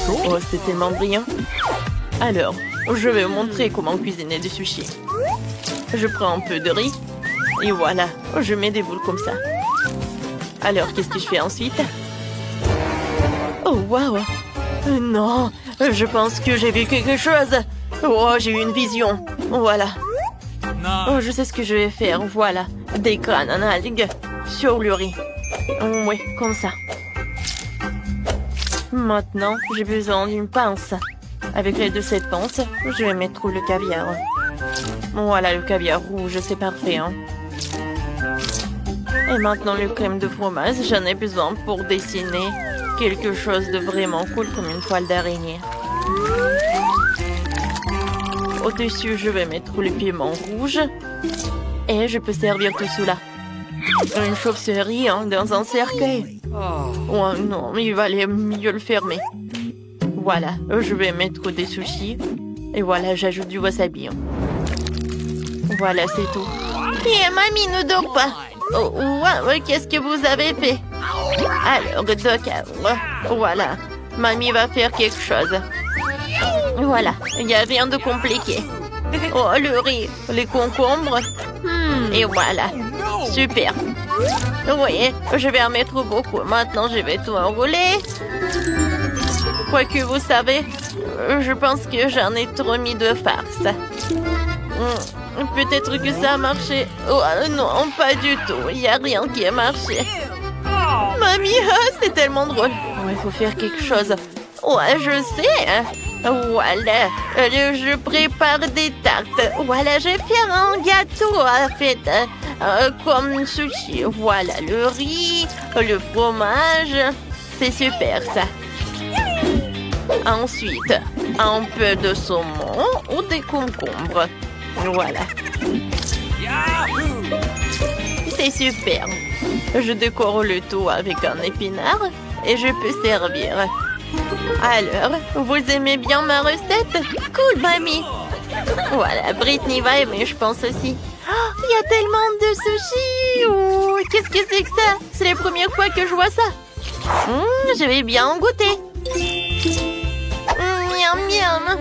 Oh, c'est tellement brillant. Alors, je vais vous montrer comment cuisiner des sushis. Je prends un peu de riz. Et voilà, je mets des boules comme ça. Alors, qu'est-ce que je fais ensuite? Oh, waouh! Non, je pense que j'ai vu quelque chose. Oh, j'ai eu une vision. Voilà. Oh, je sais ce que je vais faire. Voilà, des graines en algues sur le riz. Oui, comme ça. Maintenant, j'ai besoin d'une pince. Avec l'aide de cette pince, je vais mettre le caviar. Voilà, le caviar rouge, c'est parfait. Hein. Et maintenant, le crème de fromage, j'en ai besoin pour dessiner quelque chose de vraiment cool comme une toile d'araignée. Au-dessus, je vais mettre le piment rouge. Et je peux servir tout cela. Une chauve-souris hein, dans un cercueil. Oh non, il valait mieux le fermer. Voilà, je vais mettre des sushis. Et voilà, j'ajoute du wasabi. Voilà, c'est tout. Et mamie ne dort pas. Oh, wow, qu'est-ce que vous avez fait? Alors, Doc, voilà. Mamie va faire quelque chose. Voilà, il n'y a rien de compliqué. Oh, le riz, les concombres. Et voilà, super. Oui, je vais en mettre beaucoup. Maintenant, je vais tout enrouler. Quoique, vous savez, je pense que j'en ai trop mis de farce. Peut-être que ça a marché. Oh non, pas du tout. Il n'y a rien qui a marché. Mamie, c'est tellement drôle. Il faut faire quelque chose. Ouais, je sais. Voilà, je prépare des tartes. Voilà, je vais faire un gâteau en fait, comme sushi. Voilà, le riz, le fromage. C'est super ça. Ensuite, un peu de saumon ou des concombres. Voilà. C'est super. Je décore le tout avec un épinard et je peux servir. Alors, vous aimez bien ma recette? Cool, mamie. Voilà, Brittany va aimer, je pense aussi. Oh, il y a tellement de sushi. Oh, qu'est-ce que c'est que ça? C'est la première fois que je vois ça. Je vais bien en goûter. Miam, miam.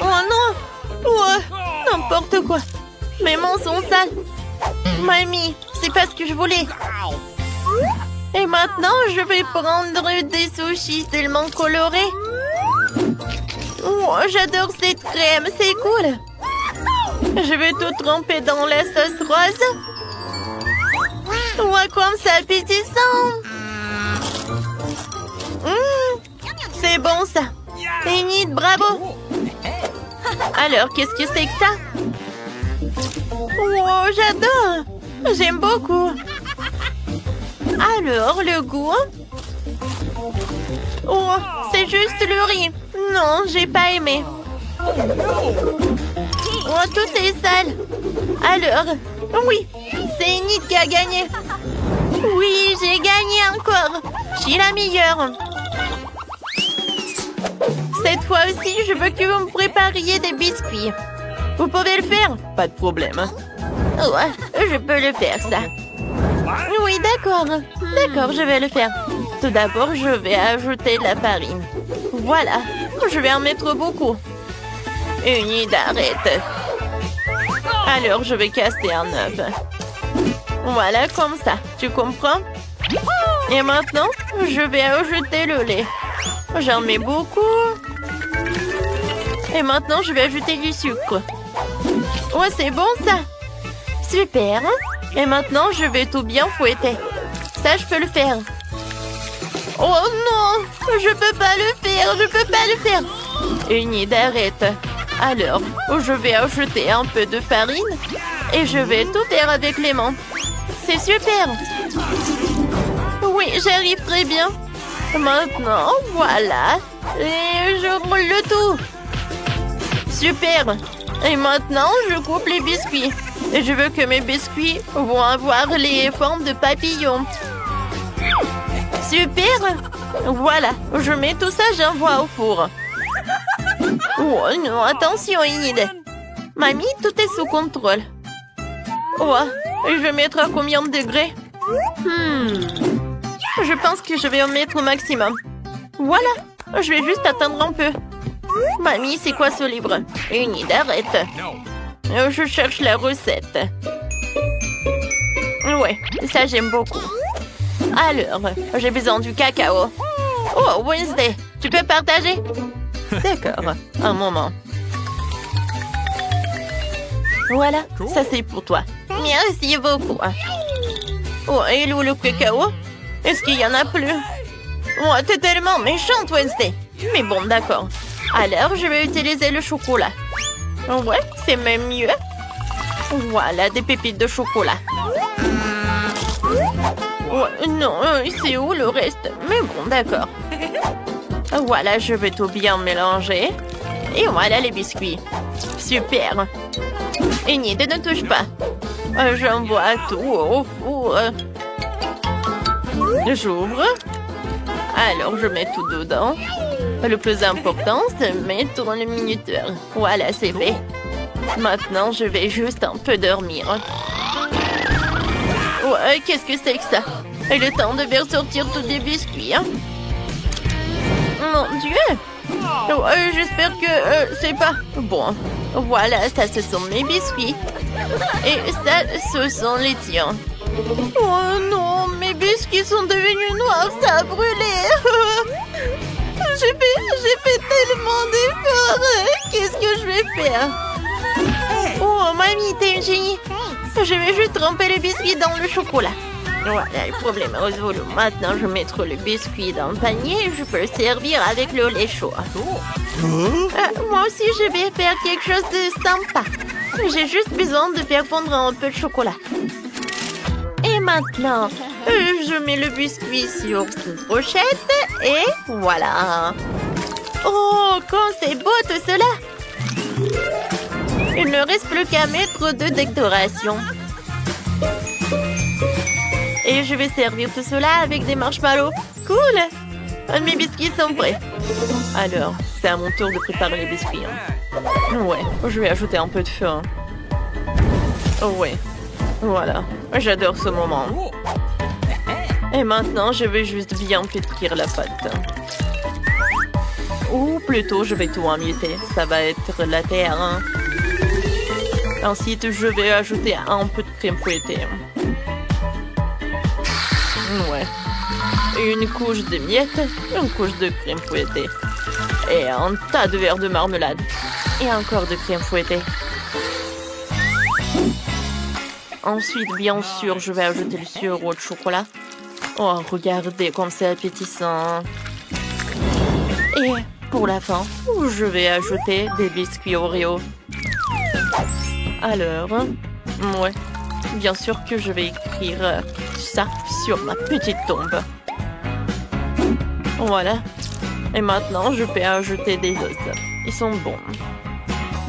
Oh non. Oh, n'importe quoi. Mes mains sont sales. Mamie, c'est pas ce que je voulais. Et maintenant, je vais prendre des sushis tellement colorés. Oh, j'adore cette crème, c'est cool. Je vais tout tremper dans la sauce rose. Oh, comme ça, appétissant. C'est bon, ça. Enid, bravo. Alors, qu'est-ce que c'est que ça? Oh, j'adore. J'aime beaucoup. Alors, le goût? Oh, c'est juste le riz. Non, j'ai pas aimé. Oh, tout est sale. Alors, oui, c'est Enid qui a gagné. Oui, j'ai gagné encore. Je suis la meilleure. Cette fois aussi, je veux que vous me prépariez des biscuits. Vous pouvez le faire? Pas de problème. Ouais, je peux le faire, ça. Oui, d'accord. D'accord, je vais le faire. Tout d'abord, je vais ajouter de la farine. Voilà, je vais en mettre beaucoup. Enid, arrête. Alors, je vais casser un œuf. Voilà, comme ça. Tu comprends? Et maintenant, je vais ajouter le lait. J'en mets beaucoup. Et maintenant, je vais ajouter du sucre. Ouais, c'est bon, ça. Super. Et maintenant, je vais tout bien fouetter. Ça, je peux le faire. Oh non, je peux pas le faire, je peux pas le faire. Enid, arrête. Alors, je vais ajouter un peu de farine et je vais tout faire avec les mains. C'est super. Oui, j'arrive très bien. Maintenant, voilà. Et je roule le tout. Super. Et maintenant, je coupe les biscuits. Et je veux que mes biscuits vont avoir les formes de papillons. Super. Voilà, je mets tout ça, j'envoie au four. Oh non, attention Enid. Mamie, tout est sous contrôle. Oh, je vais mettre à combien de degrés? Je pense que je vais en mettre au maximum. Voilà, je vais juste attendre un peu. Mamie, c'est quoi ce livre? Enid, arrête. Je cherche la recette. Ouais, ça j'aime beaucoup. Alors, j'ai besoin du cacao. Oh, Wednesday, tu peux partager? D'accord, un moment. Voilà, ça c'est pour toi. Merci beaucoup. Oh, et où le cacao? Est-ce qu'il y en a plus? Oh, t'es tellement méchante, Wednesday. Mais bon, d'accord. Alors, je vais utiliser le chocolat. Ouais, c'est même mieux. Voilà, des pépites de chocolat. Oh, non, c'est où le reste? Mais bon, d'accord. Voilà, je vais tout bien mélanger. Et voilà les biscuits. Super. Enid, ne touche pas. J'envoie tout au four. J'ouvre. Alors, je mets tout dedans. Le plus important, c'est mettre le minuteur. Voilà, c'est fait. Maintenant, je vais juste un peu dormir. Ouais, qu'est-ce que c'est que ça? Il est temps de faire sortir tous les biscuits, hein? Mon Dieu! J'espère que c'est pas... Bon, voilà, ça, ce sont mes biscuits. Et ça, ce sont les tiens. Oh non, mes biscuits sont devenus noirs, ça a brûlé. J'ai fait tellement d'efforts. Qu'est-ce que je vais faire? Oh, mamie, t'es une génie. Je vais juste tremper les biscuits dans le chocolat. Voilà, le problème est résolu. Maintenant, je vais mettre le biscuit dans le panier et je peux le servir avec le lait chaud. Moi aussi, je vais faire quelque chose de sympa. J'ai juste besoin de faire fondre un peu de chocolat. Et maintenant, je mets le biscuit sur cette brochette et voilà. Oh, quand c'est beau tout cela! Il ne reste plus qu'à mettre de décoration. Et je vais servir tout cela avec des marshmallows. Cool! Mes biscuits sont prêts. Alors, c'est à mon tour de préparer les biscuits. Ouais, je vais ajouter un peu de feu. Ouais, voilà. J'adore ce moment. Et maintenant, je vais juste bien pétrir la pâte. Ou plutôt, je vais tout emietter. Ça va être la terre. Ensuite, je vais ajouter un peu de crème fouettée. Ouais. Une couche de miettes, une couche de crème fouettée. Et un tas de verres de marmelade. Et encore de crème fouettée. Ensuite, bien sûr, je vais ajouter le sirop de chocolat. Oh, regardez comme c'est appétissant. Et pour la fin, je vais ajouter des biscuits Oreo. Alors, ouais, bien sûr que je vais écrire ça sur ma petite tombe. Voilà. Et maintenant, je peux ajouter des os. Ils sont bons.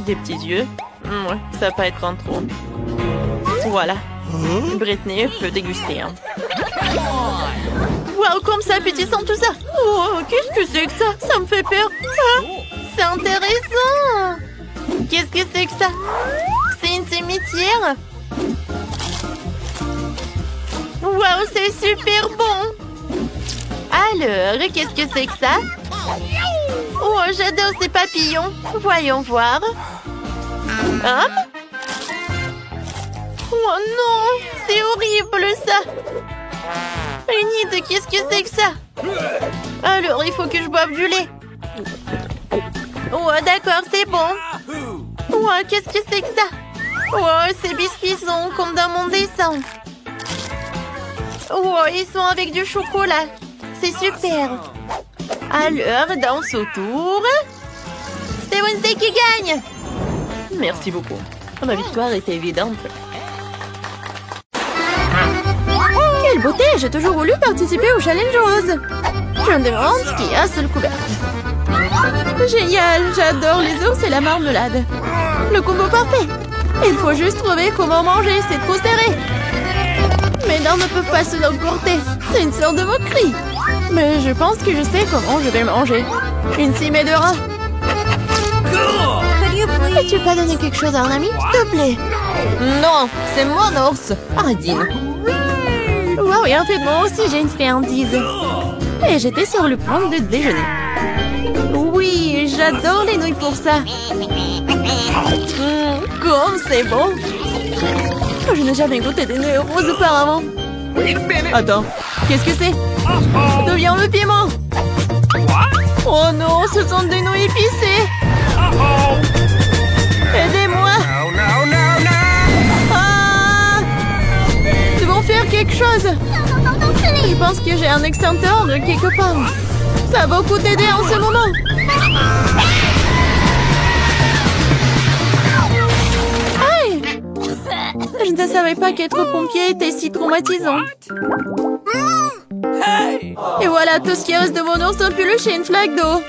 Des petits yeux. Ouais, ça va pas être en trop. Voilà. Britney peut déguster. Waouh, comme c'est appétissant tout ça. Oh, qu'est-ce que c'est que ça? Ça me fait peur. Ah, c'est intéressant. Qu'est-ce que c'est que ça? C'est une cimetière. Waouh, c'est super bon. Alors, qu'est-ce que c'est que ça? Oh, j'adore ces papillons. Voyons voir. Oh non, c'est horrible ça. Enid, qu'est-ce que c'est que ça? Alors, il faut que je boive du lait. Oh, d'accord, c'est bon. Oh, qu'est-ce que c'est que ça? Oh, ces biscuits sont comme dans mon dessin. Oh, ils sont avec du chocolat. C'est super. Alors, danse autour. C'est Wednesday qui gagne. Merci beaucoup. Ma victoire était évidente. Quelle beauté! J'ai toujours voulu participer au challenge rose. Je me demande ce qu'il y a sous le couvercle. Génial! J'adore les ours et la marmelade. Le combo parfait. Il faut juste trouver comment manger, c'est trop serré. Mes dents ne peuvent pas se emporter. C'est une sorte de moquerie. Mais je pense que je sais comment je vais le manger. Une cimée de rat. Peux-tu pas donner quelque chose à un ami, s'il te plaît? Non, c'est mon ours. Ardine. Wow, et en fait, moi aussi, j'ai une friandise. Et j'étais sur le point de déjeuner. Oui, j'adore les nouilles pour ça. Comme c'est bon. Je n'ai jamais goûté des nouilles roses auparavant. Attends, qu'est-ce que c'est? D'où vient le piment? Oh non, ce sont des nouilles épicées. Aidez-moi. Ah! Nous devons faire quelque chose. Je pense que j'ai un extincteur de quelque part. Ça va beaucoup t'aider en ce moment. Aïe! Je ne savais pas qu'être pompier était si traumatisant. Et voilà, tout ce qui reste de mon ours en peluche et une flaque d'eau.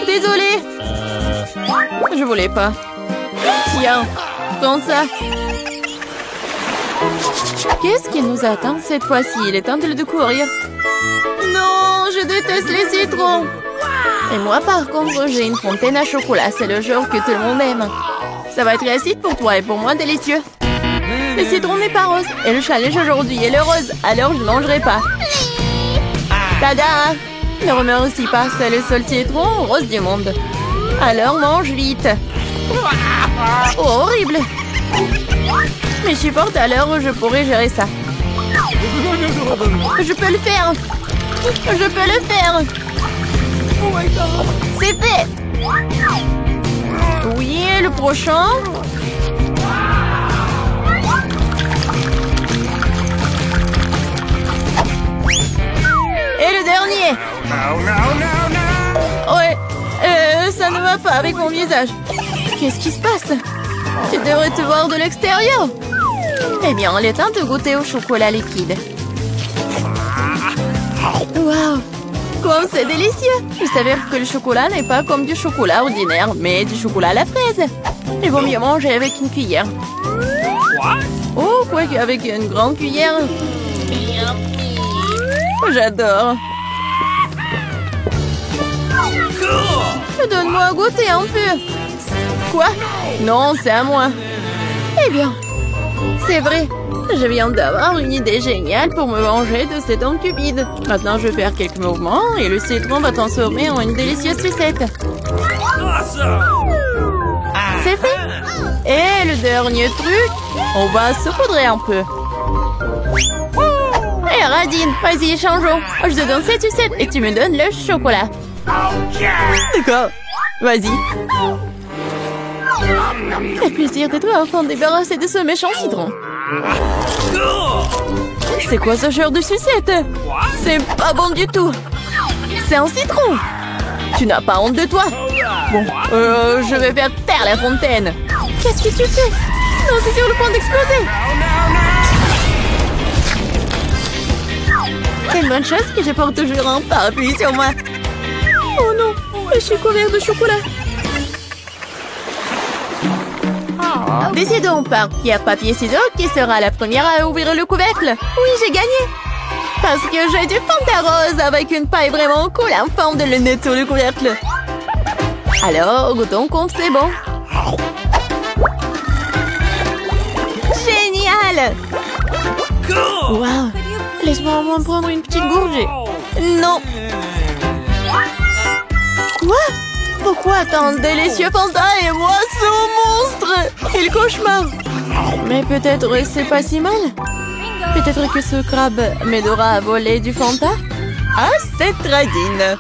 Désolée. Je voulais pas. Tiens, prends ça. Qu'est-ce qui nous attend cette fois-ci? Il est temps de courir. Non, je déteste les citrons. Et moi, par contre, j'ai une fontaine à chocolat. C'est le genre que tout le monde aime. Ça va être acide pour toi et pour moi délicieux. Le citron n'est pas rose. Et le challenge aujourd'hui est le rose. Alors je ne mangerai pas. Tada! Ne remercie pas. C'est le seul citron rose du monde. Alors mange vite. Oh, horrible. Mais je suis forte alors, je pourrais gérer ça. Je peux le faire. Je peux le faire. C'est fait. Oui, le prochain. Et le dernier. Ouais, ça ne va pas avec mon visage. Qu'est-ce qui se passe? Tu devrais te voir de l'extérieur. Eh bien, il est temps de goûter au chocolat liquide. Waouh! Comme c'est délicieux! Il s'avère que le chocolat n'est pas comme du chocolat ordinaire, mais du chocolat à la fraise. Il vaut mieux manger avec une cuillère. Oh, quoi qu'avec une grande cuillère. J'adore. Donne-moi à goûter un peu. Quoi? Non, c'est à moi. Eh bien, c'est vrai. Je viens d'avoir une idée géniale pour me venger de cet homme cupide. Maintenant, je vais faire quelques mouvements et le citron va transformer en une délicieuse sucette. C'est fait. Et le dernier truc, on va saupoudrer un peu. Hé, Radine, vas-y, changeons. Je te donne cette sucette et tu me donnes le chocolat. D'accord, vas-y. Quel plaisir d'être enfin débarrassé de ce méchant citron. C'est quoi ce genre de sucette? C'est pas bon du tout. C'est un citron. Tu n'as pas honte de toi? Bon, je vais faire taire la fontaine. Qu'est-ce que tu fais? Non, c'est sur le point d'exploser. Quelle bonne chose que je porte toujours un parapluie sur moi. Oh non, je suis couvert de chocolat. Décidons par pierre, papier, ciseaux qui sera la première à ouvrir le couvercle. Oui, j'ai gagné. Parce que j'ai du Fanta rose avec une paille vraiment cool en forme de lunette sur le couvercle. Alors, goûtons comme c'est bon. Génial! Wow! Laisse-moi au moins prendre une petite gorgée. Non! Quoi? Pourquoi tant de délicieux Fanta et moi ce monstre? Quel cauchemar! Mais peut-être c'est pas si mal. Peut-être que ce crabe m'aidera à voler du Fanta? Ah, c'est Radine!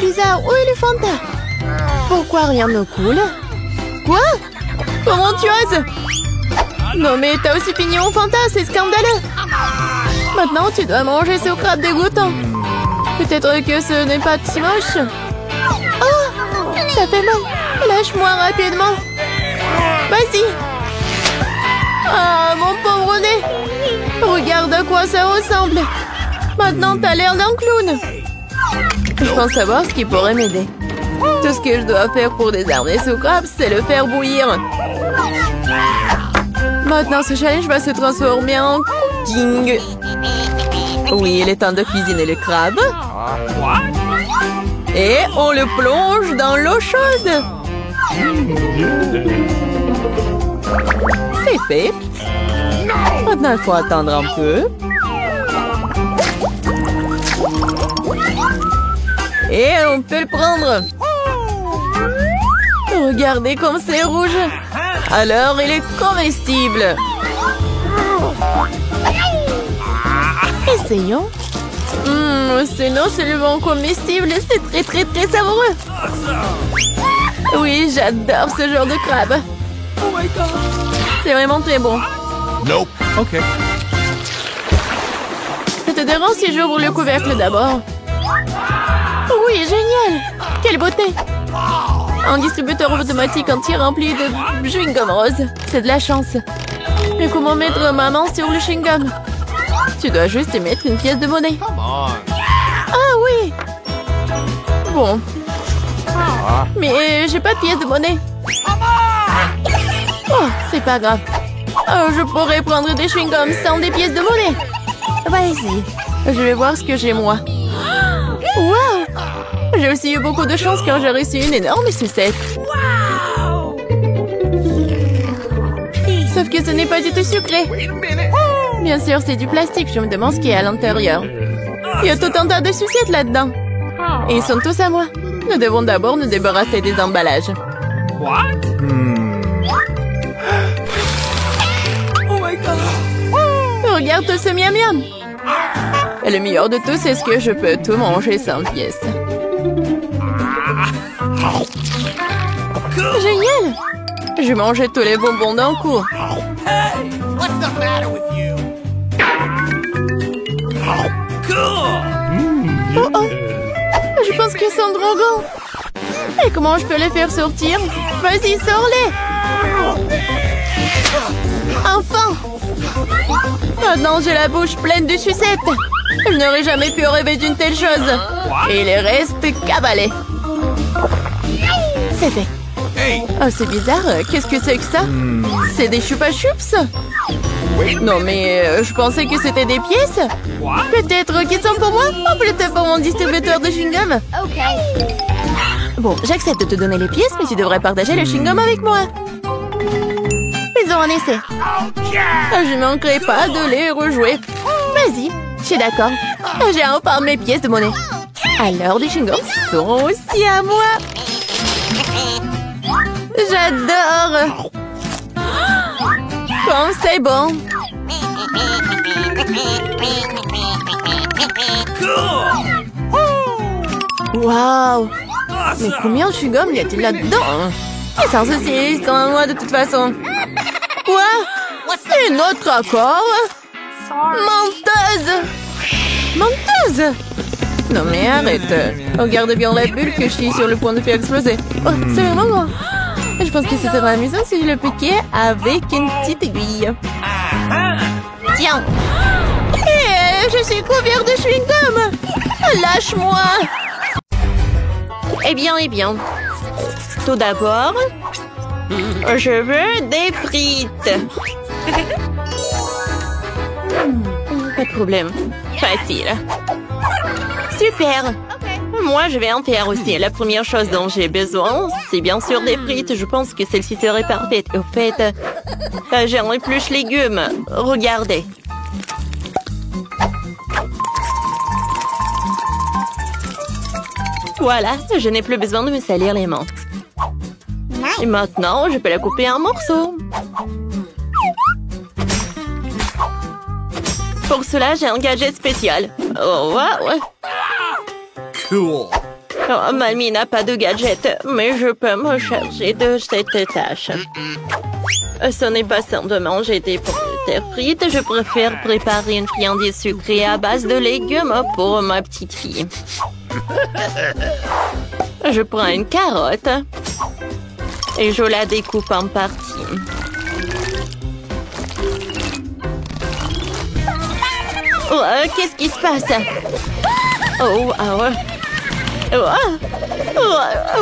Bizarre, où est le Fanta? Pourquoi rien ne coule? Quoi? Comment tu oses? Non mais t'as aussi fini mon Fanta, c'est scandaleux! Maintenant tu dois manger ce crabe dégoûtant. Peut-être que ce n'est pas si moche. Oh, ça fait mal. Lâche-moi rapidement. Vas-y. Ah, mon pauvre nez. Regarde à quoi ça ressemble. Maintenant, t'as l'air d'un clown. Je pense savoir ce qui pourrait m'aider. Tout ce que je dois faire pour désarmer ce crabe, c'est le faire bouillir. Maintenant, ce challenge va se transformer en cooking. Oui, il est temps de cuisiner le crabe. Et on le plonge dans l'eau chaude. C'est fait. Maintenant, il faut attendre un peu. Et on peut le prendre. Regardez comme c'est rouge. Alors, il est comestible. Essayons. C'est non seulement comestible, c'est très savoureux. Oui, j'adore ce genre de crabe. Oh my god. C'est vraiment très bon. Nope. Ok. Ça te dérange si j'ouvre le couvercle d'abord? Oui, génial. Quelle beauté. Un distributeur automatique entier rempli de chewing-gum rose. C'est de la chance. Mais comment mettre ma main sur le chewing-gum? Tu dois juste y mettre une pièce de monnaie. Ah oui. Bon. Mais j'ai pas de pièce de monnaie. Oh, c'est pas grave. Oh, je pourrais prendre des chewing-gums sans des pièces de monnaie. Vas-y. Je vais voir ce que j'ai moi. Wow. J'ai aussi eu beaucoup de chance quand j'ai reçu une énorme sucette. Sauf que ce n'est pas du tout sucré. Bien sûr, c'est du plastique. Je me demande ce qu'il y a à l'intérieur. Il y a tout un tas de sucettes là-dedans. Et ils sont tous à moi. Nous devons d'abord nous débarrasser des emballages. Oh my god. Regarde tout ce miam miam. Et le meilleur de tout, c'est ce que je peux tout manger sans pièces. Génial! Je mangeais tous les bonbons d'un coup. What's the matter with you? Oh oh! Je pense qu'ils sont drogants. Et comment je peux les faire sortir? Vas-y, sors-les! Enfin! Maintenant, j'ai la bouche pleine de sucettes. Je n'aurais jamais pu rêver d'une telle chose. Et les restes cabalés. C'est fait. Oh, c'est bizarre. Qu'est-ce que c'est que ça? C'est des Chupa Chups? Non, mais je pensais que c'était des pièces. Peut-être qu'ils sont pour moi? Ou peut-être pour mon distributeur de chewing-gum? Bon, j'accepte de te donner les pièces, mais tu devrais partager le chewing-gum avec moi. Faisons un essai. Je ne manquerai pas de les rejouer. Vas-y, je suis d'accord. J'ai enfin mes pièces de monnaie. Alors, les chewing-gums sont aussi à moi. J'adore. Comme c'est bon. Waouh. Mais combien de chewing-gum y a-t-il là-dedans? Et sans souci, ils sont à moi de toute façon. Quoi? Une autre accord? Menteuse! Menteuse! Non mais arrête. Regarde bien la bulle que je suis sur le point de faire exploser. Oh, c'est vraiment grand. Je pense que ce serait amusant si je le piquais avec une petite aiguille. Tiens! Je suis couvert de chewing-gum! Lâche-moi! Eh bien. Tout d'abord, je veux des frites. Pas de problème. Facile. Super. Moi, je vais en faire aussi. La première chose dont j'ai besoin, c'est bien sûr des frites. Je pense que celle-ci serait parfaite. Au fait, j'ai un épluche légumes. Regardez. Voilà, je n'ai plus besoin de me salir les mains. Et maintenant, je peux la couper en morceaux. Pour cela, j'ai un gadget spécial. Oh, waouh! Cool. Oh, Mamie n'a pas de gadget, mais je peux me charger de cette tâche. Ce n'est pas simple de manger des pommes de terre frites. Je préfère préparer une friandise sucrée à base de légumes pour ma petite fille. Je prends une carotte et je la découpe en parties. Oh, qu'est-ce qui se passe? Oh,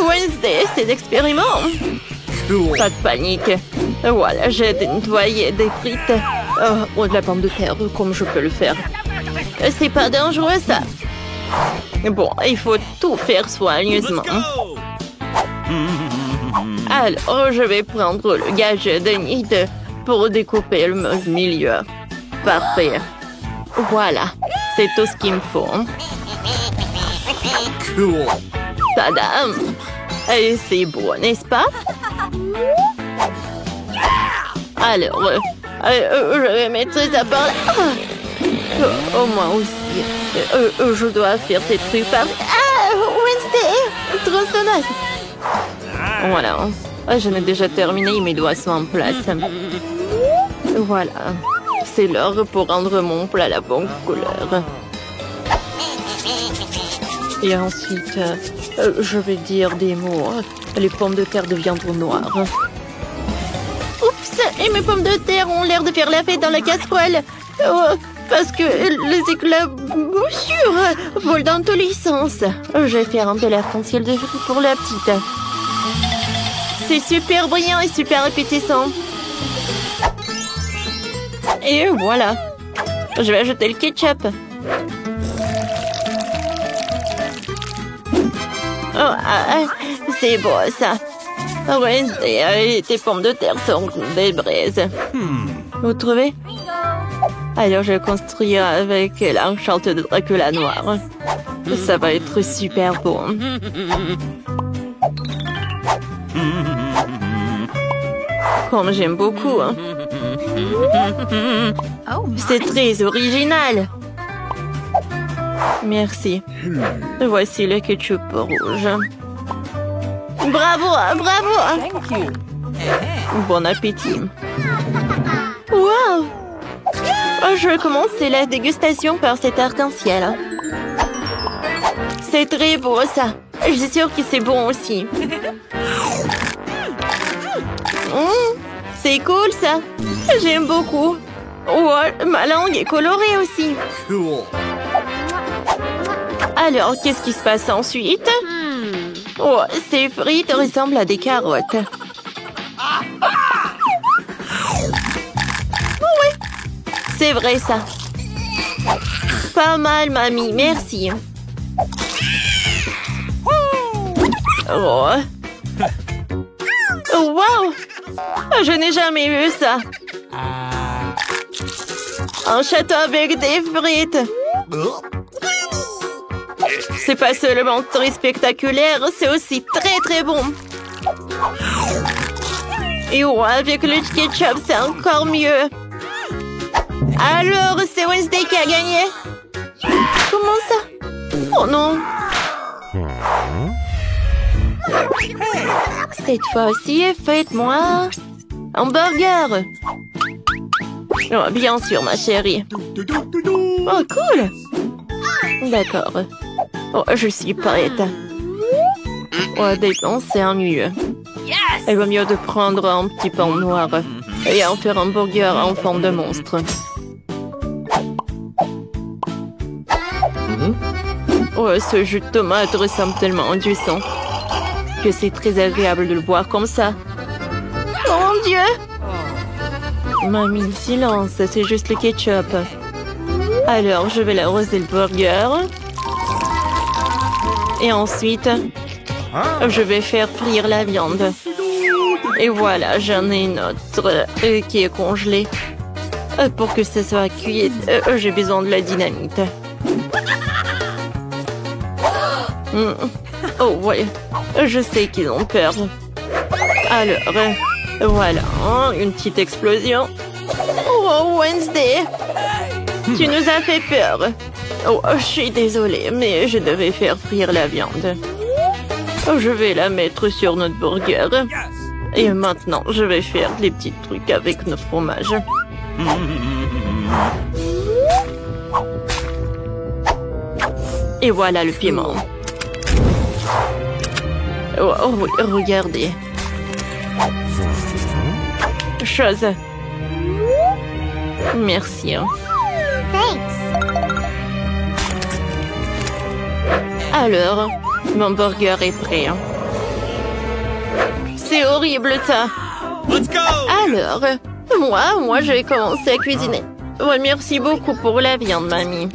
Wednesday, c'est l'expériment. Cool. Pas de panique. Voilà, j'ai nettoyé des frites. Oh, de la pomme de terre, comme je peux le faire. C'est pas dangereux, ça. Bon, il faut tout faire soigneusement. Alors, je vais prendre le gadget de Nid pour découper le milieu. Parfait. Voilà, c'est tout ce qu'il me faut. Cool. Tadam! Et c'est beau, n'est-ce pas? Alors, je vais mettre ça par là. Oh, moi aussi. Je dois faire ces trucs par... Ah, Wednesday! Tronçonneuse! Voilà. Je n'ai déjà terminé, mes doigts sont en place. Voilà. C'est l'heure pour rendre mon plat la bonne couleur. Et ensuite, je vais dire des mots. Les pommes de terre deviendront noires. Oups! Et mes pommes de terre ont l'air de faire la fête dans la casserole. Parce que les éclaboussures volent dans tous les sens. Je vais faire un peu l'arc-en-ciel pour la petite. C'est super brillant et super appétissant. Et voilà. Je vais ajouter le ketchup. C'est beau, ça. Ouais, tes pommes de terre sont des braises. Vous trouvez? Alors, je vais construire avec l'enchante de Dracula noir. Ça va être super bon. Comme j'aime beaucoup. Hein. C'est très original. Merci. Voici le ketchup rouge. Bravo, bravo. Bon appétit. Wow! Je vais commencer la dégustation par cet arc-en-ciel. C'est très beau, ça. Je suis sûre que c'est bon aussi. C'est cool, ça. J'aime beaucoup. Oh, ma langue est colorée aussi. Cool. Alors, qu'est-ce qui se passe ensuite? Oh, ces frites ressemblent à des carottes. Oui, c'est vrai, ça. Pas mal, mamie, merci. Oh. Wow! Je n'ai jamais vu ça. Un château avec des frites. C'est pas seulement très spectaculaire, c'est aussi très très bon. Et ouais, avec le ketchup, c'est encore mieux. Alors, c'est Wednesday qui a gagné. Comment ça? Oh non. Cette fois-ci, faites-moi un burger. Oh, bien sûr, ma chérie. Oh, cool. D'accord. Oh, je suis prête. Oh, dépense, c'est ennuyeux. Il vaut mieux de prendre un petit pain noir et en faire un burger en forme de monstre. Oh, ce jus de tomate ressemble tellement à du sang que c'est très agréable de le boire comme ça. Oh mon Dieu! Mamie, silence, c'est juste le ketchup. Alors, je vais arroser le burger. Et ensuite, je vais faire frire la viande. Et voilà, j'en ai une autre qui est congelée. Pour que ça soit cuit, j'ai besoin de la dynamite. Oh ouais, je sais qu'ils ont peur. Alors, voilà, une petite explosion. Oh, Wednesday, tu nous as fait peur. Oh, je suis désolée, mais je devais faire frire la viande. Je vais la mettre sur notre burger. Et maintenant, je vais faire des petits trucs avec notre fromage. Et voilà le piment. Oh, oui, regardez. Chose. Merci. Alors, mon burger est prêt. C'est horrible, ça. Let's go! Alors, moi, je vais commencer à cuisiner. Ouais, merci beaucoup pour la viande, mamie.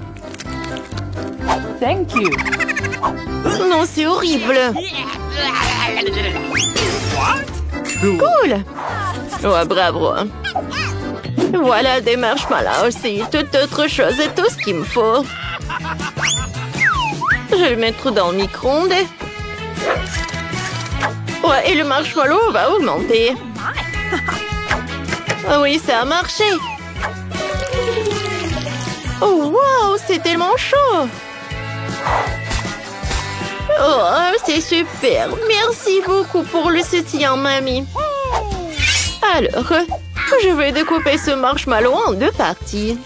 Thank you. Non, c'est horrible. Cool. Ouais, bravo. Voilà des marshmallows, c'est toute autre chose et tout ce qu'il me faut. Je vais le mettre dans le micro-ondes. Ouais, et le marshmallow va augmenter. Ah oui, ça a marché. Oh, wow, c'est tellement chaud. Oh, c'est super. Merci beaucoup pour le soutien, mamie. Alors, je vais découper ce marshmallow en 2 parties.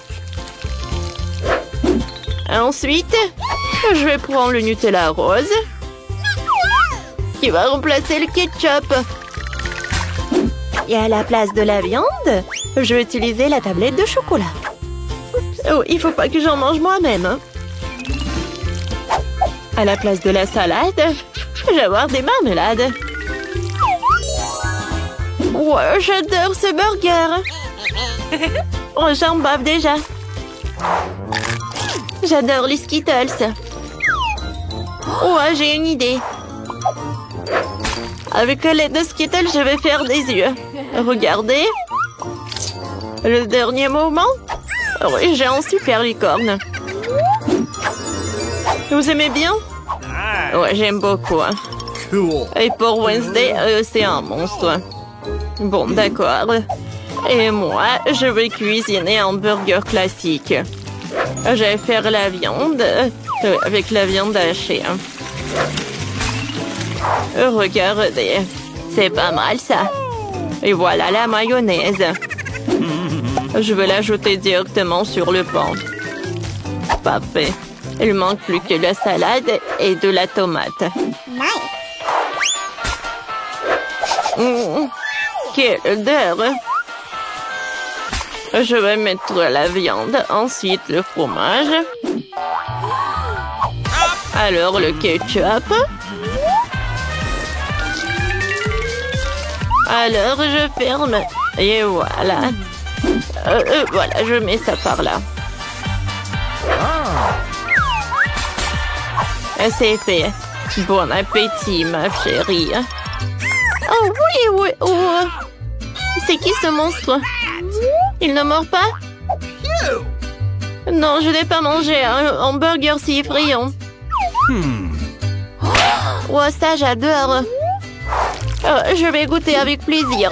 Ensuite, je vais prendre le Nutella rose qui va remplacer le ketchup. Et à la place de la viande, je vais utiliser la tablette de chocolat. Oh, il faut pas que j'en mange moi-même. Hein. À la place de la salade, je vais avoir des marmelades. Ouais, j'adore ce burger. Oh, j'en bave déjà. J'adore les Skittles. Ouais, j'ai une idée. Avec l'aide de Skittles, je vais faire des yeux. Regardez. Le dernier moment. Oui, j'ai un super licorne. Vous aimez bien? Ouais, j'aime beaucoup. Hein. Cool. Et pour Wednesday, c'est un monstre. Bon, d'accord. Et moi, je vais cuisiner un burger classique. Je vais faire la viande avec la viande hachée. Regardez, c'est pas mal ça. Et voilà la mayonnaise. Je vais l'ajouter directement sur le pain. Parfait. Il manque plus que la salade et de la tomate. Quelle odeur! Je vais mettre la viande, ensuite le fromage. Alors le ketchup. Alors je ferme. Et voilà. Voilà, je mets ça par là. C'est fait. Bon appétit, ma chérie. Oh oui, oui, oh. C'est qui ce monstre? Il ne mord pas? Non, je n'ai pas mangé un hamburger si effrayant. Oh, ça j'adore. Je vais goûter avec plaisir.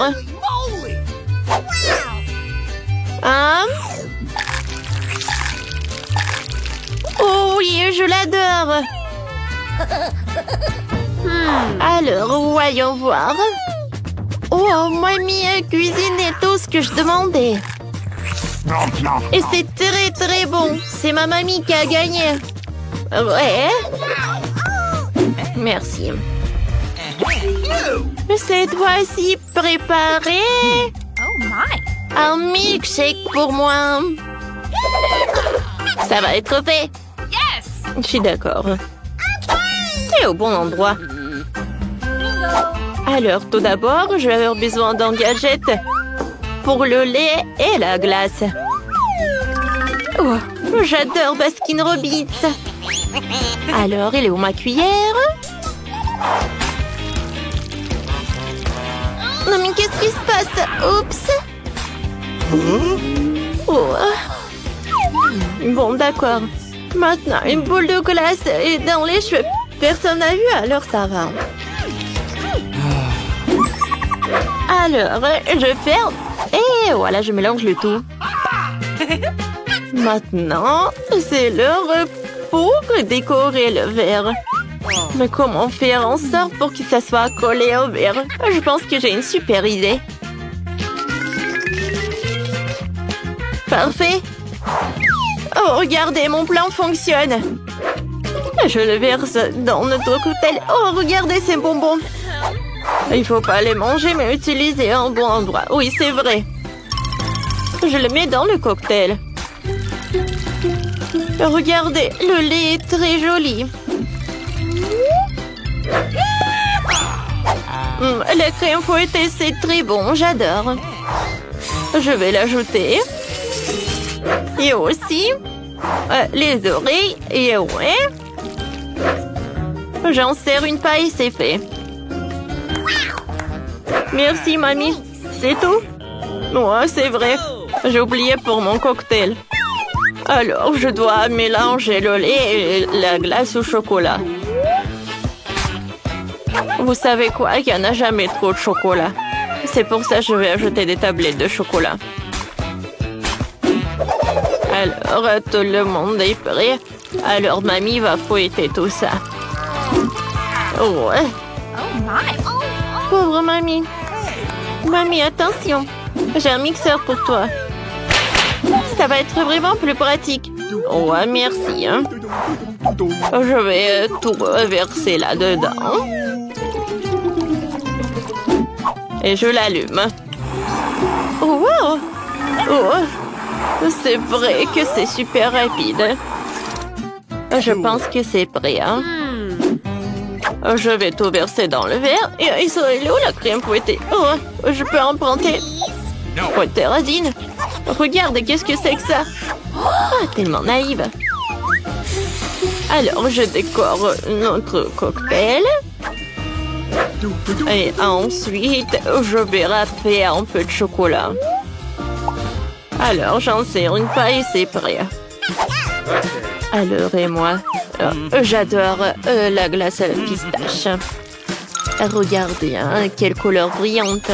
Oh oui, je l'adore. Alors, voyons voir. Oh, mamie a cuisiné tout ce que je demandais. Et c'est très très bon. C'est ma mamie qui a gagné. Ouais. Merci. Cette fois-ci, préparé un milkshake pour moi. Ça va être fait. Je suis d'accord. T'es au bon endroit. Alors, tout d'abord, je vais avoir besoin d'un gadget pour le lait et la glace. Oh, j'adore Baskin Robbins. Alors, il est où ma cuillère? Non, mais qu'est-ce qui se passe? Oups. Oh. Bon, d'accord. Maintenant, une boule de glace et dans les cheveux. Personne n'a vu, alors ça va. Alors, je ferme. Et voilà, je mélange le tout. Maintenant, c'est l'heure pour décorer le verre. Mais comment faire en sorte pour que ça soit collé au verre? Je pense que j'ai une super idée. Parfait. Oh, regardez, mon plan fonctionne. Je le verse dans notre cocktail. Oh, regardez ces bonbons. Il faut pas les manger, mais utiliser un bon endroit. Oui, c'est vrai. Je le mets dans le cocktail. Regardez, le lait est très joli. La crème fouettée, c'est très bon, j'adore. Je vais l'ajouter. Et aussi, les oreilles. Et ouais. J'en sers une paille, c'est fait. Merci, mamie. C'est tout? Ouais, c'est vrai. J'ai oublié pour mon cocktail. Alors, je dois mélanger le lait et la glace au chocolat. Vous savez quoi? Il n'y en a jamais trop de chocolat. C'est pour ça que je vais ajouter des tablettes de chocolat. Alors, tout le monde est prêt. Alors, mamie va fouetter tout ça. Ouais. Pauvre mamie. Mamie, attention. J'ai un mixeur pour toi. Ça va être vraiment plus pratique. Ouais, merci. Hein. Je vais tout verser là-dedans. Et je l'allume. Oh, wow. Oh, c'est vrai que c'est super rapide. Je pense que c'est prêt. Hein. Je vais tout verser dans le verre. Et il serait où la crème fouettée? Oh, je peux emprunter. Oh, Terrazine. Regarde, qu'est-ce que c'est que ça? Oh, tellement naïve. Alors, je décore notre cocktail. Et ensuite, je vais râper un peu de chocolat. Alors, j'en sers une paille, c'est prêt. Alors, et moi, j'adore la glace à la pistache. Regardez, hein, quelle couleur brillante.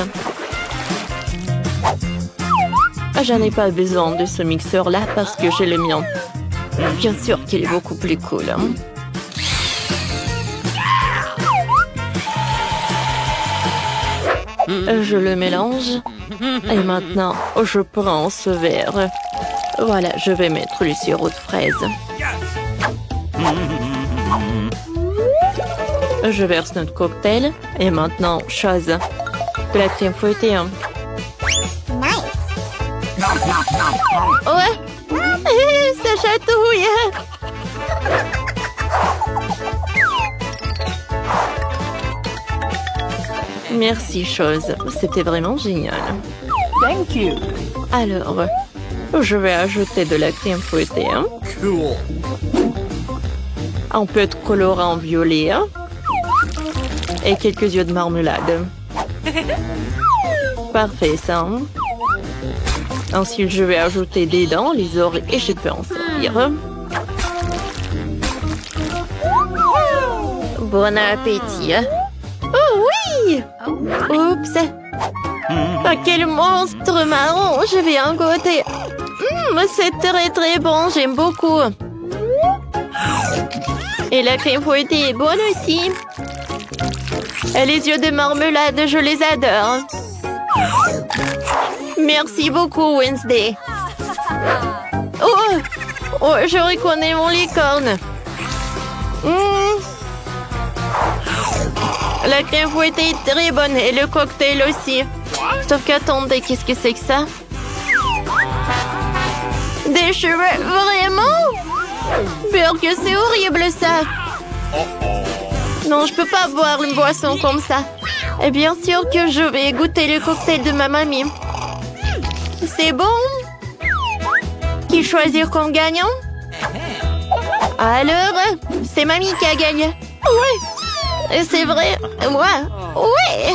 Je n'ai pas besoin de ce mixeur-là parce que j'ai le mien. Bien sûr qu'il est beaucoup plus cool. Hein? Je le mélange. Et maintenant, je prends ce verre. Voilà, je vais mettre le sirop de fraise. Je verse notre cocktail. Et maintenant, chose. De la crème fouettée. Hein. Ouais. Ça chatouille. Merci, chose. C'était vraiment génial. Thank you. Alors, je vais ajouter de la crème fouettée. Hein. Cool. Un peu de colorant violet. Hein. Et quelques yeux de marmelade. Parfait, ça. Hein. Ensuite, je vais ajouter des dents, les oreilles et je peux en servir. Bon appétit. Oh oui! Oups! Oh, quel monstre marron! Je vais en goûter. C'est très très bon, j'aime beaucoup. Et la crème fouettée est bonne aussi. Et les yeux de marmelade, je les adore. Merci beaucoup, Wednesday. Oh, je reconnais mon licorne. La crème fouettée est très bonne et le cocktail aussi. Sauf qu'attendez, qu'est-ce que c'est que ça? Des cheveux, vraiment? Peur que c'est horrible ça. Non, je peux pas boire une boisson comme ça. Et bien sûr que je vais goûter le cocktail de ma mamie. C'est bon? Qui choisir comme gagnant? Alors, c'est mamie qui a gagné. Ouais. C'est vrai. Ouais. Ouais.